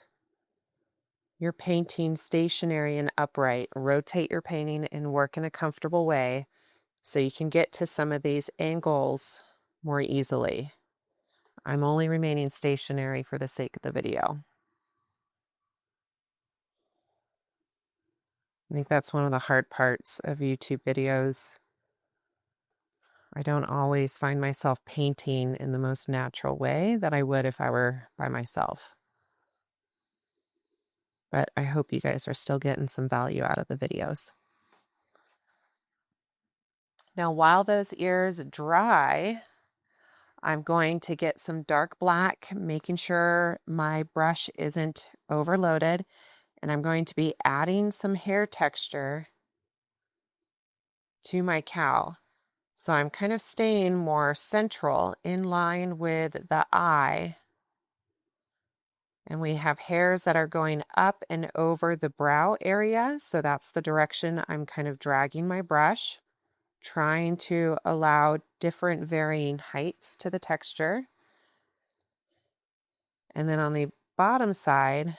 your painting stationary and upright. Rotate your painting and work in a comfortable way so you can get to some of these angles more easily. I'm only remaining stationary for the sake of the video. I think that's one of the hard parts of YouTube videos. I don't always find myself painting in the most natural way that I would if I were by myself. But I hope you guys are still getting some value out of the videos. Now, while those ears dry, I'm going to get some dark black, making sure my brush isn't overloaded. And I'm going to be adding some hair texture to my cow. So I'm kind of staying more central in line with the eye. And we have hairs that are going up and over the brow area. So that's the direction I'm kind of dragging my brush, trying to allow different varying heights to the texture. And then on the bottom side,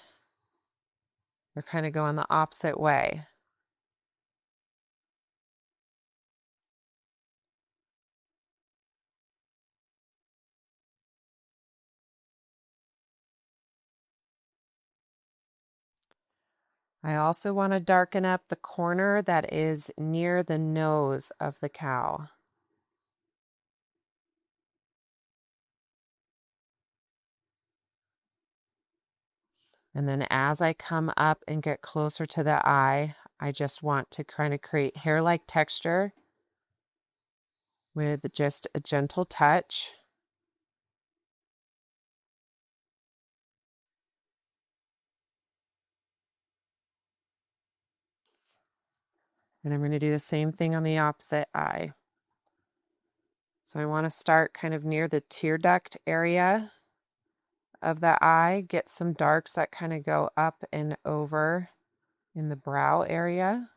we're kind of going the opposite way. I also want to darken up the corner that is near the nose of the cow. And then as I come up and get closer to the eye, I just want to kind of create hair-like texture with just a gentle touch. And I'm going to do the same thing on the opposite eye. So I want to start kind of near the tear duct area of the eye, get some darks that kind of go up and over in the brow area.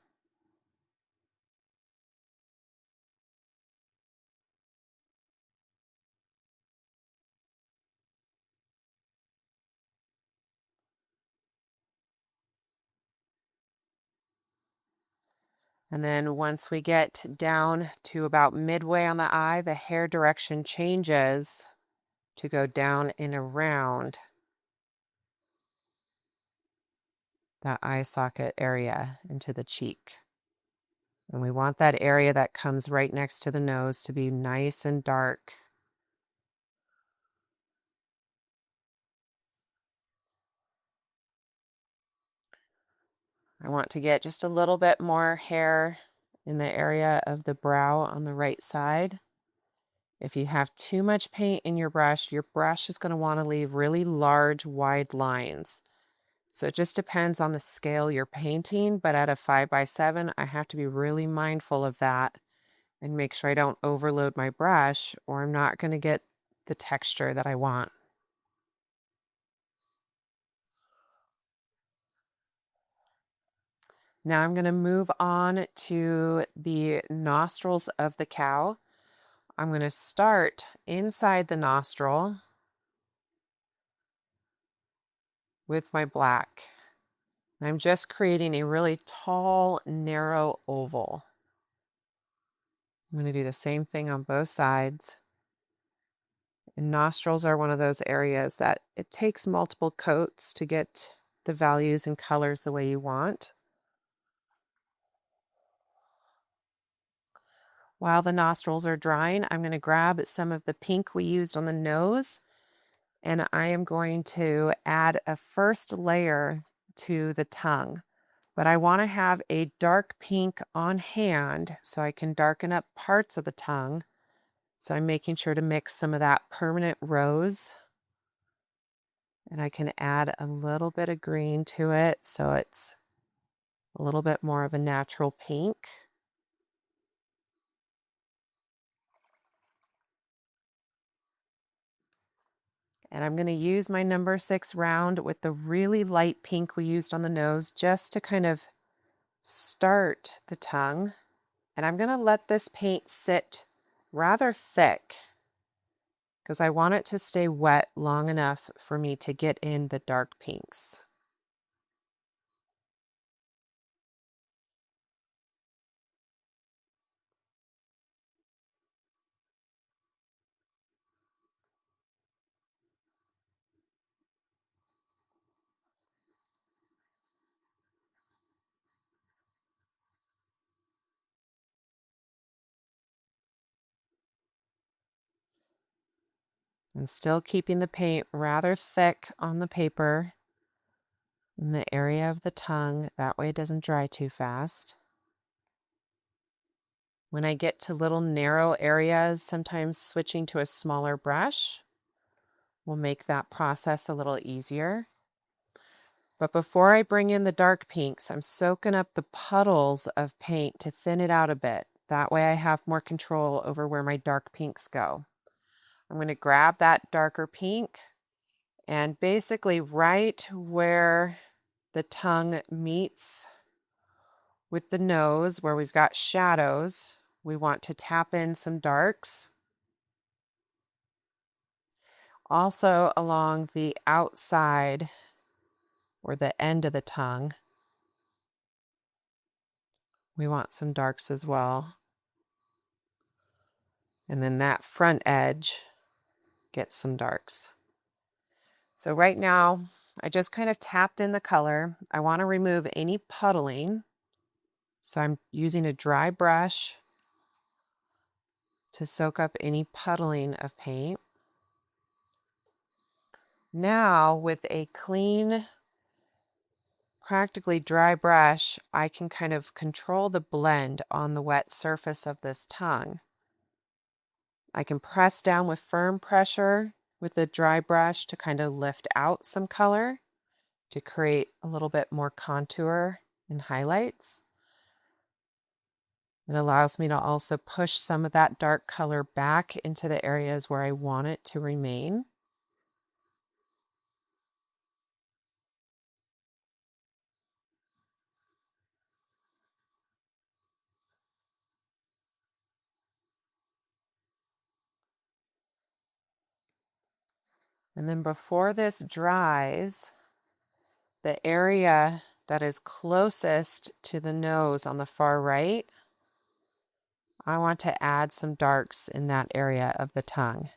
And then once we get down to about midway on the eye, the hair direction changes to go down and around that eye socket area into the cheek. And we want that area that comes right next to the nose to be nice and dark. I want to get just a little bit more hair in the area of the brow on the right side. If you have too much paint in your brush is going to want to leave really large, wide lines. So it just depends on the scale you're painting, but at a 5x7, I have to be really mindful of that and make sure I don't overload my brush or I'm not going to get the texture that I want. Now I'm going to move on to the nostrils of the cow. I'm going to start inside the nostril with my black. I'm just creating a really tall, narrow oval. I'm going to do the same thing on both sides. And nostrils are one of those areas that it takes multiple coats to get the values and colors the way you want. While the nostrils are drying, I'm going to grab some of the pink we used on the nose, and I am going to add a first layer to the tongue. But I want to have a dark pink on hand so I can darken up parts of the tongue. So I'm making sure to mix some of that permanent rose. And I can add a little bit of green to it so it's a little bit more of a natural pink. And I'm going to use my number 6 round with the really light pink we used on the nose just to kind of start the tongue. And I'm going to let this paint sit rather thick because I want it to stay wet long enough for me to get in the dark pinks. I'm still keeping the paint rather thick on the paper in the area of the tongue. That way it doesn't dry too fast. When I get to little narrow areas, sometimes switching to a smaller brush will make that process a little easier. But before I bring in the dark pinks, I'm soaking up the puddles of paint to thin it out a bit. That way I have more control over where my dark pinks go. I'm going to grab that darker pink and basically right where the tongue meets with the nose, where we've got shadows, we want to tap in some darks. Also along the outside or the end of the tongue, we want some darks as well. And then that front edge gets some darks. So right now, I just kind of tapped in the color. I want to remove any puddling. So I'm using a dry brush to soak up any puddling of paint. Now with a clean, practically dry brush, I can kind of control the blend on the wet surface of this tongue. I can press down with firm pressure with the dry brush to kind of lift out some color to create a little bit more contour and highlights. It allows me to also push some of that dark color back into the areas where I want it to remain. And then before this dries, the area that is closest to the nose on the far right, I want to add some darks in that area of the tongue.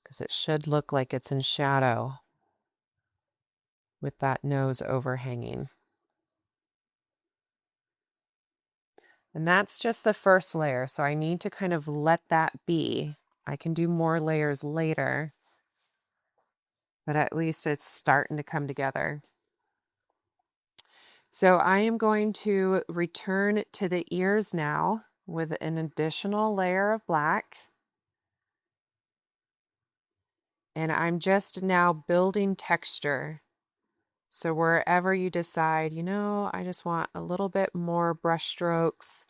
Because it should look like it's in shadow with that nose overhanging. And that's just the first layer, so I need to kind of let that be. I can do more layers later, but at least it's starting to come together. So I am going to return to the ears now with an additional layer of black. And I'm just now building texture. So wherever you decide, I just want a little bit more brush strokes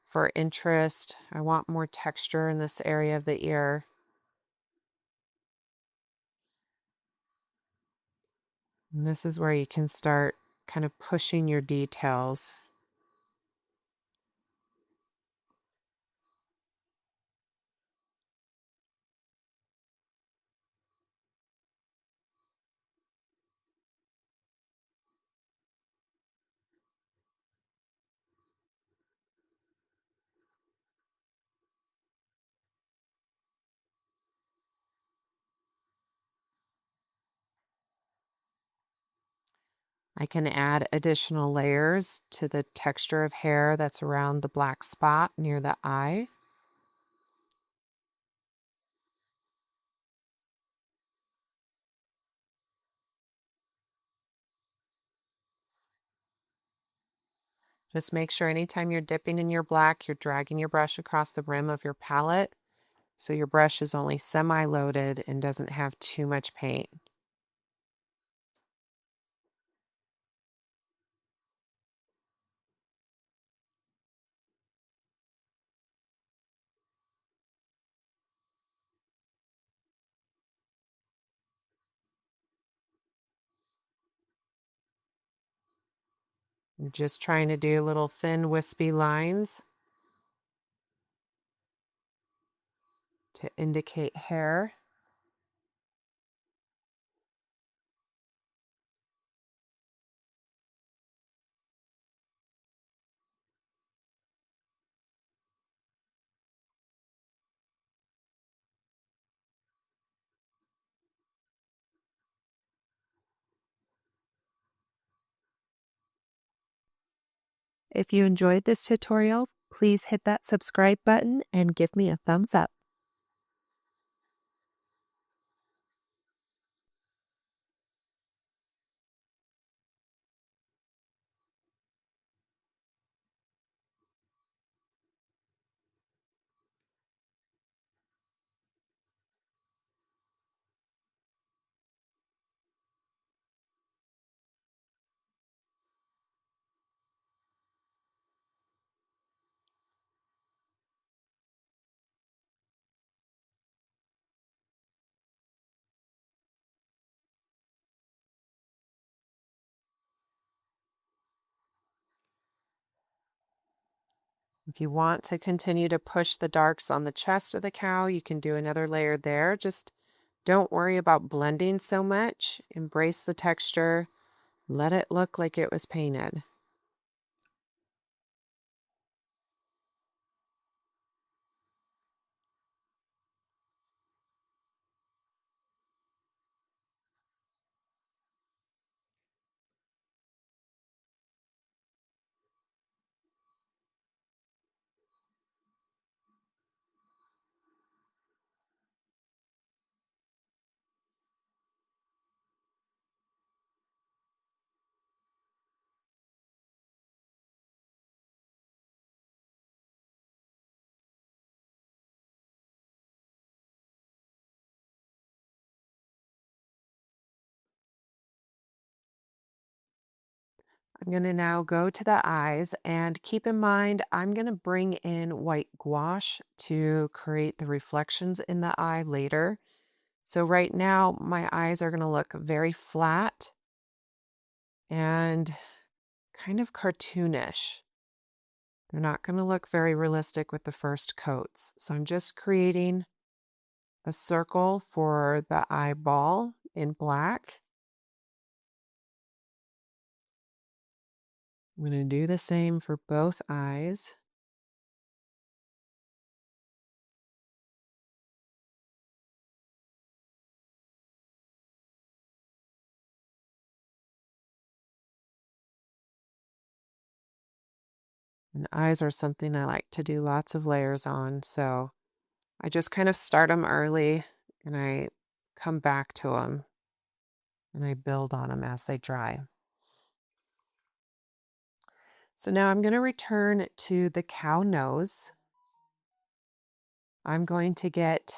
for interest. I want more texture in this area of the ear. And this is where you can start kind of pushing your details. I can add additional layers to the texture of hair that's around the black spot near the eye. Just make sure anytime you're dipping in your black, you're dragging your brush across the rim of your palette so your brush is only semi-loaded and doesn't have too much paint. I'm just trying to do little thin wispy lines to indicate hair. If you enjoyed this tutorial, please hit that subscribe button and give me a thumbs up. If you want to continue to push the darks on the chest of the cow, you can do another layer there. Just don't worry about blending so much. Embrace the texture. Let it look like it was painted. I'm going to now go to the eyes, and keep in mind, I'm going to bring in white gouache to create the reflections in the eye later. So right now, my eyes are going to look very flat and kind of cartoonish. They're not going to look very realistic with the first coats. So I'm just creating a circle for the eyeball in black. I'm going to do the same for both eyes. And eyes are something I like to do lots of layers on, so I just kind of start them early and I come back to them and I build on them as they dry. So now I'm going to return to the cow nose. I'm going to get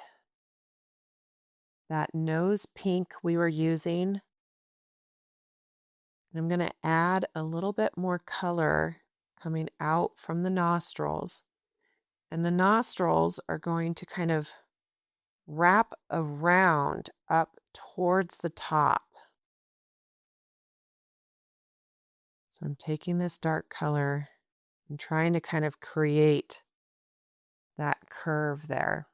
that nose pink we were using, and I'm going to add a little bit more color coming out from the nostrils. And the nostrils are going to kind of wrap around up towards the top. So I'm taking this dark color and trying to kind of create that curve there.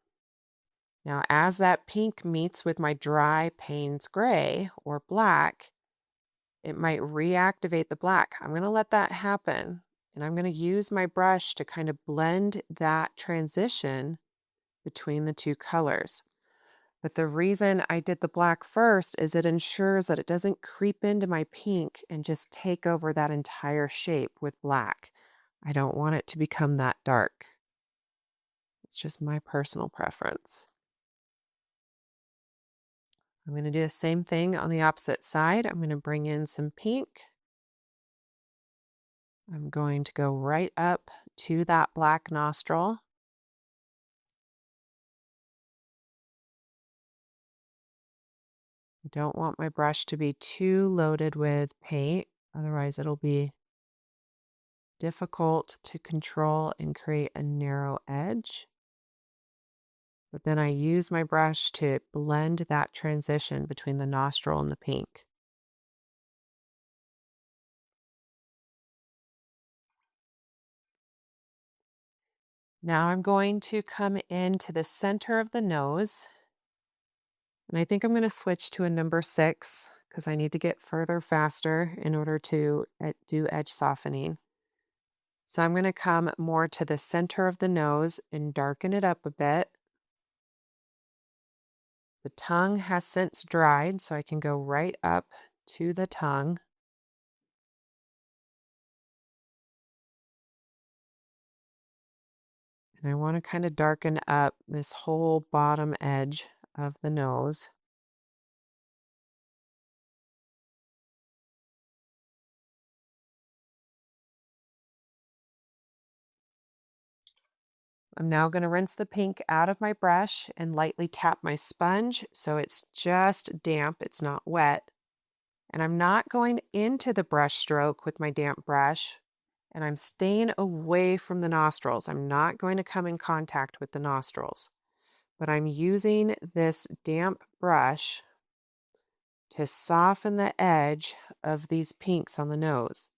Now, as that pink meets with my dry Payne's gray or black, it might reactivate the black. I'm going to let that happen, and I'm going to use my brush to kind of blend that transition between the two colors. But the reason I did the black first is it ensures that it doesn't creep into my pink and just take over that entire shape with black. I don't want it to become that dark. It's just my personal preference. I'm going to do the same thing on the opposite side. I'm going to bring in some pink. I'm going to go right up to that black nostril. I don't want my brush to be too loaded with paint, otherwise it'll be difficult to control and create a narrow edge. But then I use my brush to blend that transition between the nostril and the pink. Now I'm going to come into the center of the nose, and I think I'm going to switch to a number 6 because I need to get further faster in order to do edge softening. So I'm going to come more to the center of the nose and darken it up a bit. The tongue has since dried, so I can go right up to the tongue. And I want to kind of darken up this whole bottom edge of the nose. I'm now going to rinse the pink out of my brush and lightly tap my sponge so it's just damp, it's not wet. And I'm not going into the brush stroke with my damp brush, and I'm staying away from the nostrils. I'm not going to come in contact with the nostrils, but I'm using this damp brush to soften the edge of these pinks on the nose.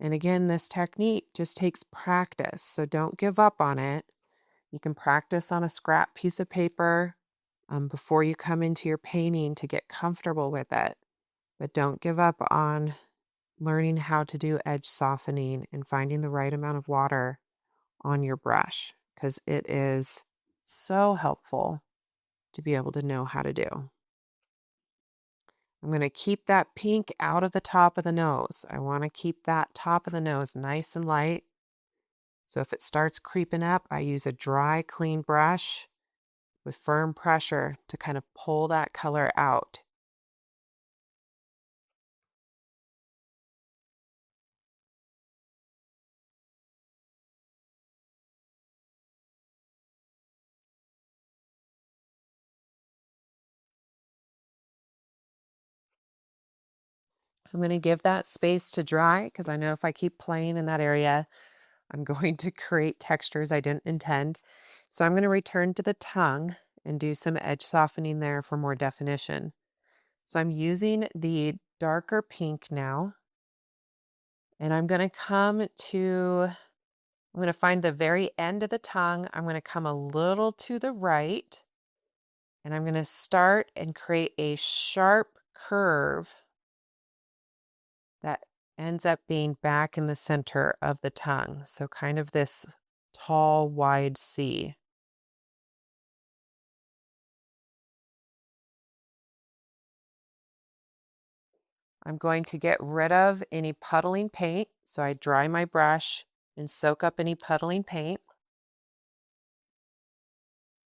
And again, this technique just takes practice, so don't give up on it. You can practice on a scrap piece of paper before you come into your painting to get comfortable with it. But don't give up on learning how to do edge softening and finding the right amount of water on your brush, because it is so helpful to be able to know how to do. I'm going to keep that pink out of the top of the nose. I want to keep that top of the nose nice and light. So if it starts creeping up, I use a dry, clean brush with firm pressure to kind of pull that color out. I'm going to give that space to dry because I know if I keep playing in that area, I'm going to create textures I didn't intend. So I'm going to return to the tongue and do some edge softening there for more definition. So I'm using the darker pink now, and I'm going to find the very end of the tongue. I'm going to come a little to the right, and I'm going to start and create a sharp curve that ends up being back in the center of the tongue. So kind of this tall, wide C. I'm going to get rid of any puddling paint. So I dry my brush and soak up any puddling paint.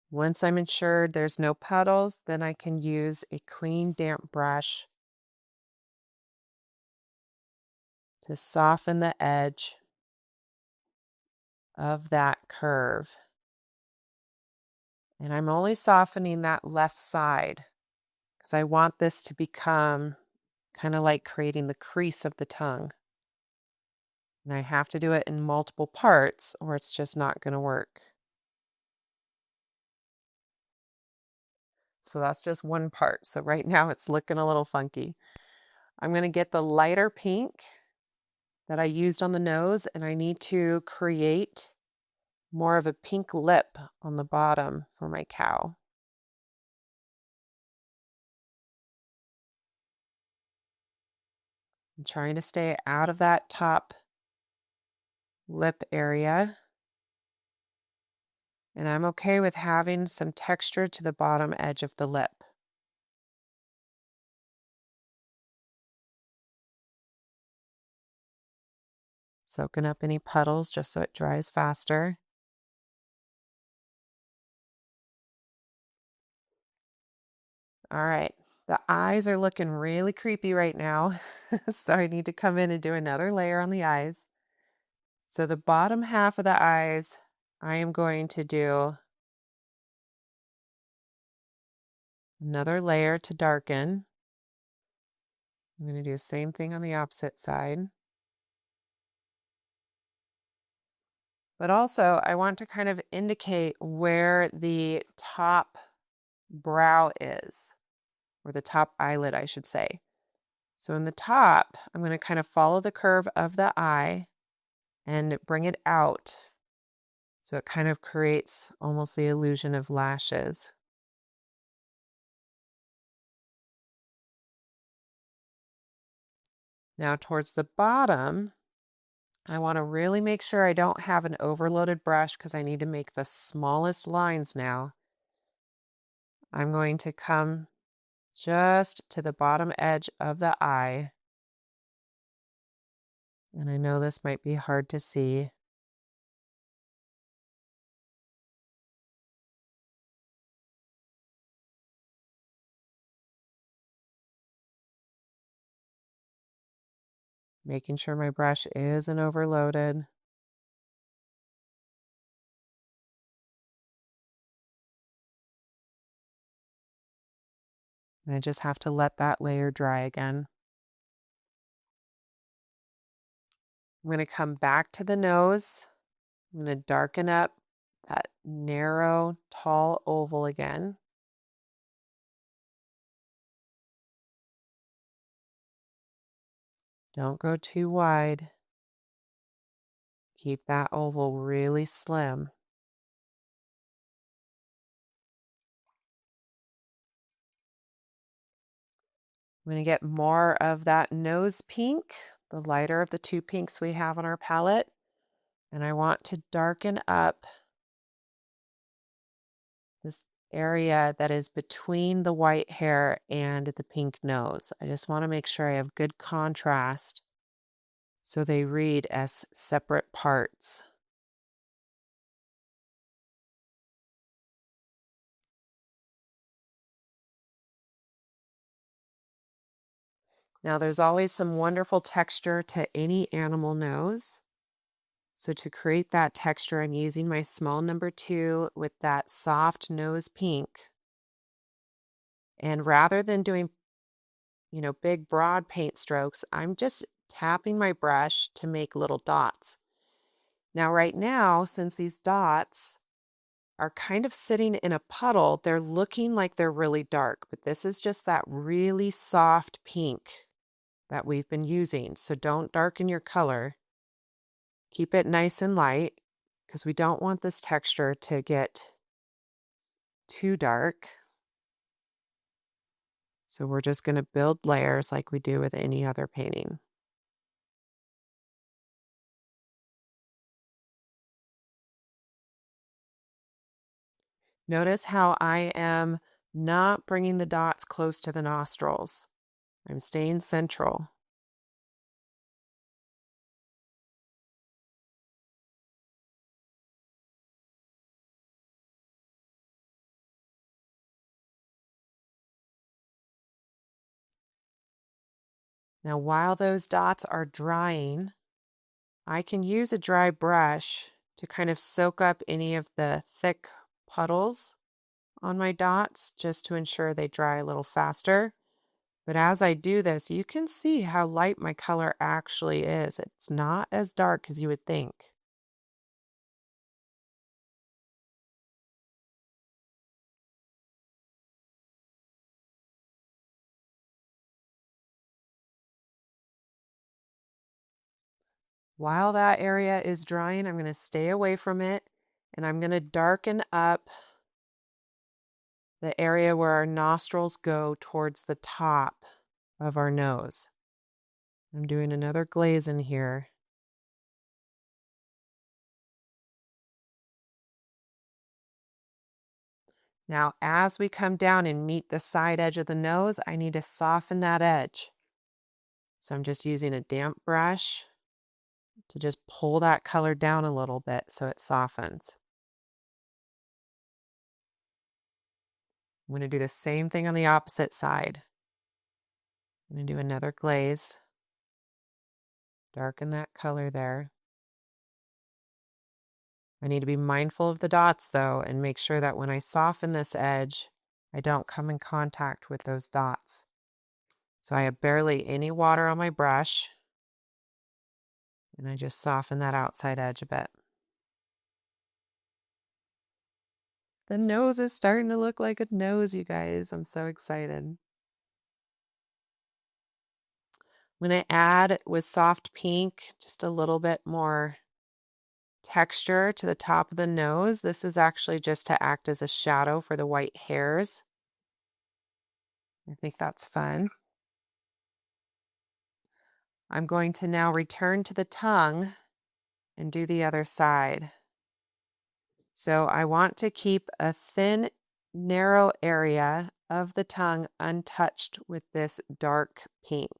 Once I'm ensured there's no puddles, then I can use a clean, damp brush to soften the edge of that curve. And I'm only softening that left side because I want this to become kind of like creating the crease of the tongue. And I have to do it in multiple parts or it's just not going to work. So that's just one part. So right now it's looking a little funky. I'm going to get the lighter pink that I used on the nose, and I need to create more of a pink lip on the bottom for my cow. I'm trying to stay out of that top lip area. And I'm okay with having some texture to the bottom edge of the lip. Soaking up any puddles just so it dries faster. All right, the eyes are looking really creepy right now. So I need to come in and do another layer on the eyes. So the bottom half of the eyes, I am going to do another layer to darken. I'm going to do the same thing on the opposite side. But also, I want to kind of indicate where the top brow is, or the top eyelid, I should say. So in the top, I'm going to kind of follow the curve of the eye and bring it out. So it kind of creates almost the illusion of lashes. Now towards the bottom, I want to really make sure I don't have an overloaded brush because I need to make the smallest lines now. I'm going to come just to the bottom edge of the eye. And I know this might be hard to see. Making sure my brush isn't overloaded. And I just have to let that layer dry again. I'm going to come back to the nose. I'm going to darken up that narrow, tall oval again. Don't go too wide. Keep that oval really slim. I'm going to get more of that nose pink, the lighter of the two pinks we have on our palette. And I want to darken up this area that is between the white hair and the pink nose. I just want to make sure I have good contrast so they read as separate parts. Now, there's always some wonderful texture to any animal nose. So to create that texture, I'm using my small number 2 with that soft nose pink. And rather than doing, big broad paint strokes, I'm just tapping my brush to make little dots. Now, right now, since these dots are kind of sitting in a puddle, they're looking like they're really dark, but this is just that really soft pink that we've been using. So don't darken your color. Keep it nice and light because we don't want this texture to get too dark. So we're just going to build layers like we do with any other painting. Notice how I am not bringing the dots close to the nostrils. I'm staying central. Now, while those dots are drying, I can use a dry brush to kind of soak up any of the thick puddles on my dots just to ensure they dry a little faster. But as I do this, you can see how light my color actually is. It's not as dark as you would think. While that area is drying, I'm going to stay away from it and I'm going to darken up the area where our nostrils go towards the top of our nose. I'm doing another glaze in here. Now, as we come down and meet the side edge of the nose, I need to soften that edge. So I'm just using a damp brush to just pull that color down a little bit so it softens. I'm going to do the same thing on the opposite side. I'm going to do another glaze. Darken that color there. I need to be mindful of the dots though and make sure that when I soften this edge, I don't come in contact with those dots. So I have barely any water on my brush and I just soften that outside edge a bit. The nose is starting to look like a nose, you guys. I'm so excited. I'm going to add with soft pink just a little bit more texture to the top of the nose. This is actually just to act as a shadow for the white hairs. I think that's fun. I'm going to now return to the tongue and do the other side. So I want to keep a thin, narrow area of the tongue untouched with this dark pink.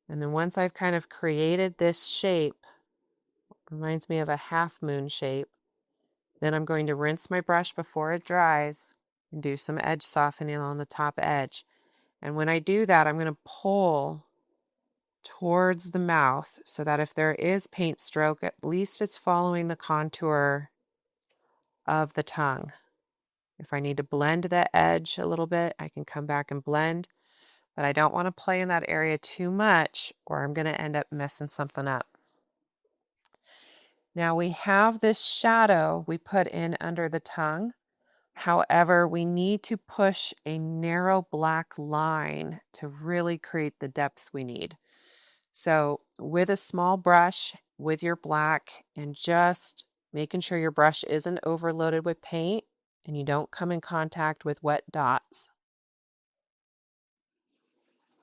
And then once I've kind of created this shape, reminds me of a half moon shape, then I'm going to rinse my brush before it dries and do some edge softening on the top edge. And when I do that, I'm going to pull towards the mouth so that if there is paint stroke, at least it's following the contour of the tongue. If I need to blend the edge a little bit, I can come back and blend, but I don't want to play in that area too much or I'm going to end up messing something up. Now we have this shadow we put in under the tongue. However, we need to push a narrow black line to really create the depth we need. So with a small brush, with your black, and just making sure your brush isn't overloaded with paint and you don't come in contact with wet dots,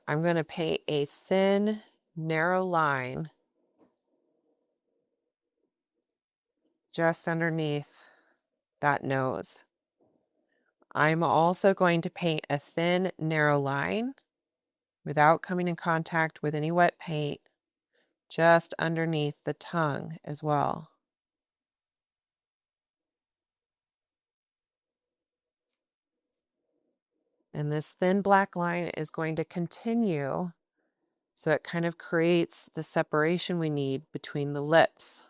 I'm going to paint a thin, narrow line just underneath that nose. I'm also going to paint a thin, narrow line without coming in contact with any wet paint just underneath the tongue as well. And this thin black line is going to continue, so it kind of creates the separation we need between the lips.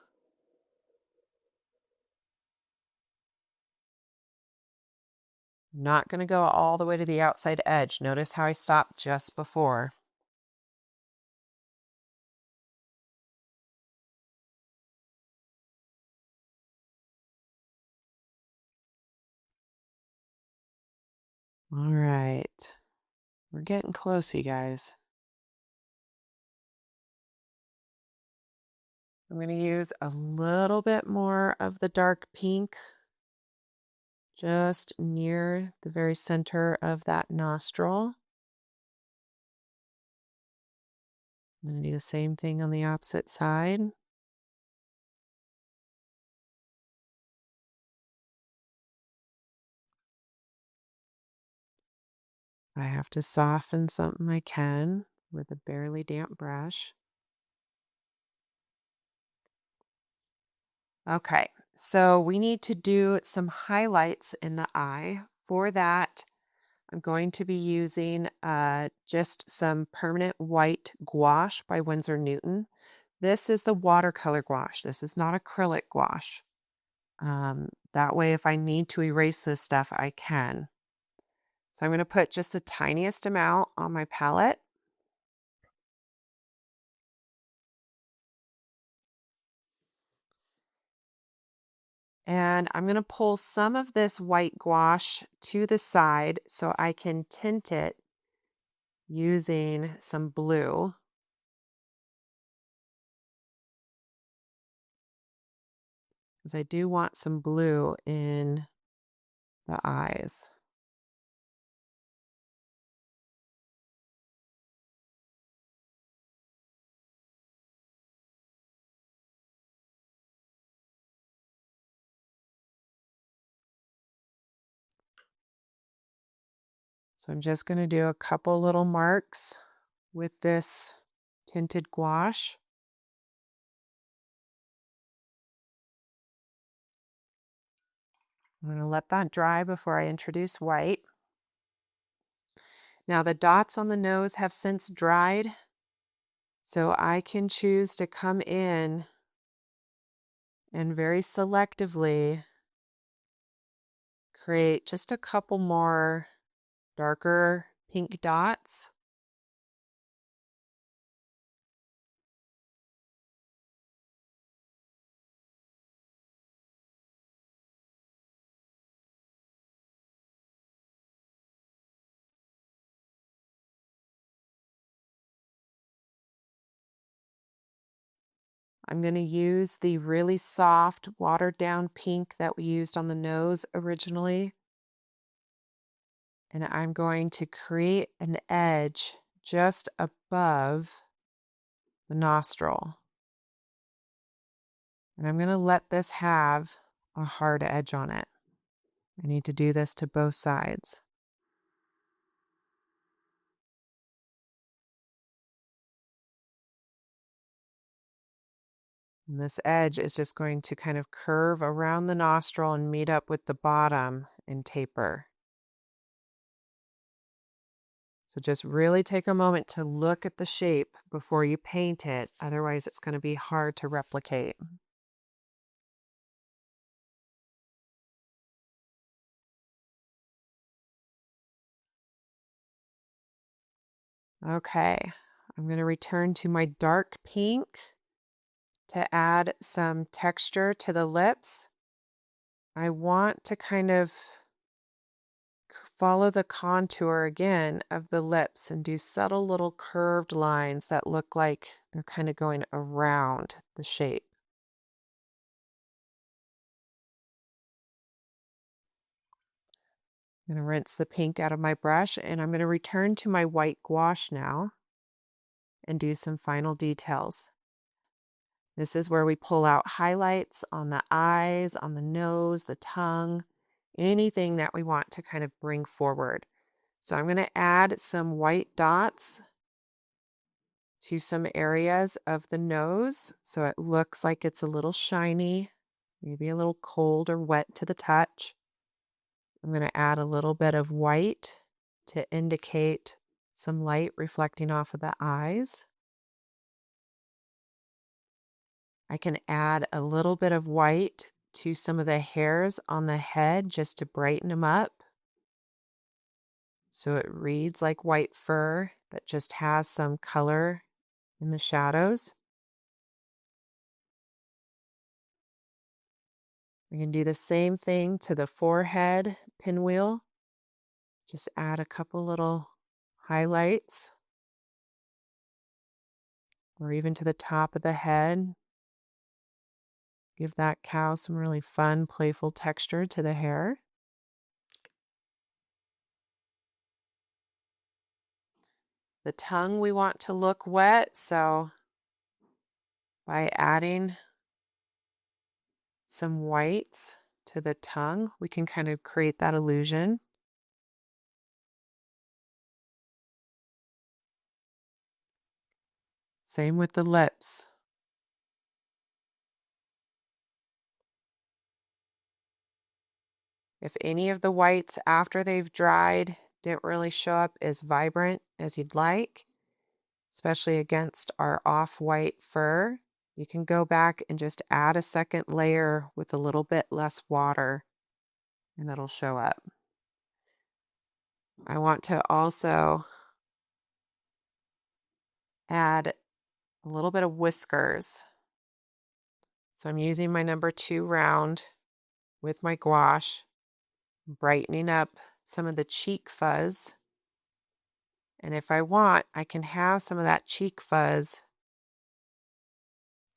I'm not going to go all the way to the outside edge. Notice how I stopped just before. All right. We're getting close, you guys. I'm going to use a little bit more of the dark pink just near the very center of that nostril. I'm going to do the same thing on the opposite side. I have to soften something I can with a barely damp brush. Okay, so we need to do some highlights in the eye. For that, I'm going to be using just some permanent white gouache by Winsor Newton. This is the watercolor gouache. This is not acrylic gouache. That way, if I need to erase this stuff, I can. So I'm going to put just the tiniest amount on my palette. And I'm going to pull some of this white gouache to the side so I can tint it using some blue. Because I do want some blue in the eyes. So I'm just going to do a couple little marks with this tinted gouache. I'm going to let that dry before I introduce white. Now the dots on the nose have since dried, so I can choose to come in and very selectively create just a couple more darker pink dots. I'm going to use the really soft watered down pink that we used on the nose originally. And I'm going to create an edge just above the nostril. And I'm going to let this have a hard edge on it. I need to do this to both sides. And this edge is just going to kind of curve around the nostril and meet up with the bottom and taper. So just really take a moment to look at the shape before you paint it. Otherwise, it's going to be hard to replicate. Okay, I'm going to return to my dark pink To add some texture to the lips, I want to kind of follow the contour again of the lips and do subtle little curved lines that look like they're kind of going around the shape. I'm going to rinse the pink out of my brush and I'm going to return to my white gouache now and do some final details. This is where we pull out highlights on the eyes, on the nose, the tongue, anything that we want to kind of bring forward. So I'm going to add some white dots to some areas of the nose so it looks like it's a little shiny, maybe a little cold or wet to the touch. I'm going to add a little bit of white to indicate some light reflecting off of the eyes. I can add a little bit of white to some of the hairs on the head just to brighten them up, so it reads like white fur that just has some color in the shadows. We can do the same thing to the forehead pinwheel. Just add a couple little highlights, or even to the top of the head. Give that cow some really fun, playful texture to the hair. The tongue we want to look wet, so by adding some whites to the tongue, we can kind of create that illusion. Same with the lips. If any of the whites after they've dried didn't really show up as vibrant as you'd like, especially against our off-white fur, you can go back and just add a second layer with a little bit less water and it'll show up. I want to also add a little bit of whiskers. So I'm using my number 2 round with my gouache, brightening up some of the cheek fuzz. And if I want, I can have some of that cheek fuzz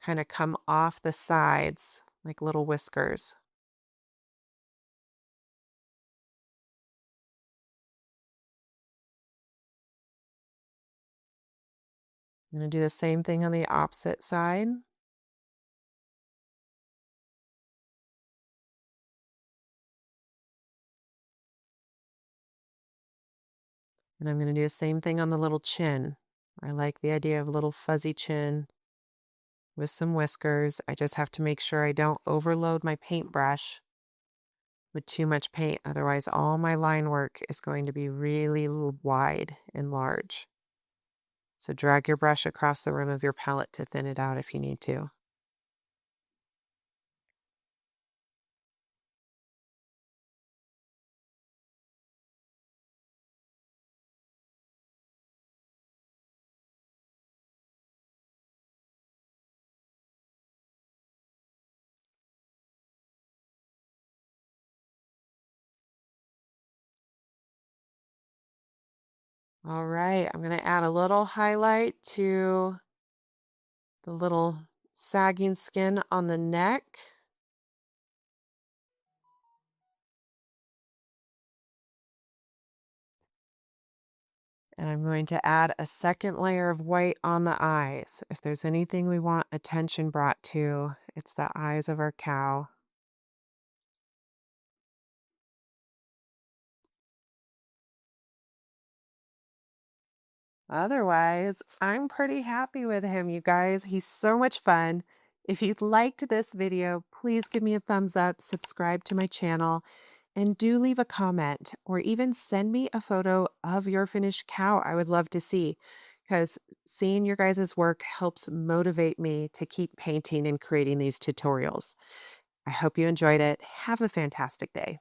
kind of come off the sides like little whiskers. I'm going to do the same thing on the opposite side. And I'm going to do the same thing on the little chin. I like the idea of a little fuzzy chin with some whiskers. I just have to make sure I don't overload my paintbrush with too much paint. Otherwise, all my line work is going to be really wide and large. So drag your brush across the rim of your palette to thin it out if you need to. All right, I'm going to add a little highlight to the little sagging skin on the neck. And I'm going to add a second layer of white on the eyes. If there's anything we want attention brought to, it's the eyes of our cow. Otherwise, I'm pretty happy with him, you guys. He's so much fun. If you liked this video, please give me a thumbs up, subscribe to my channel, and do leave a comment or even send me a photo of your finished cow. I would love to see, because seeing your guys' work helps motivate me to keep painting and creating these tutorials. I hope you enjoyed it. Have a fantastic day.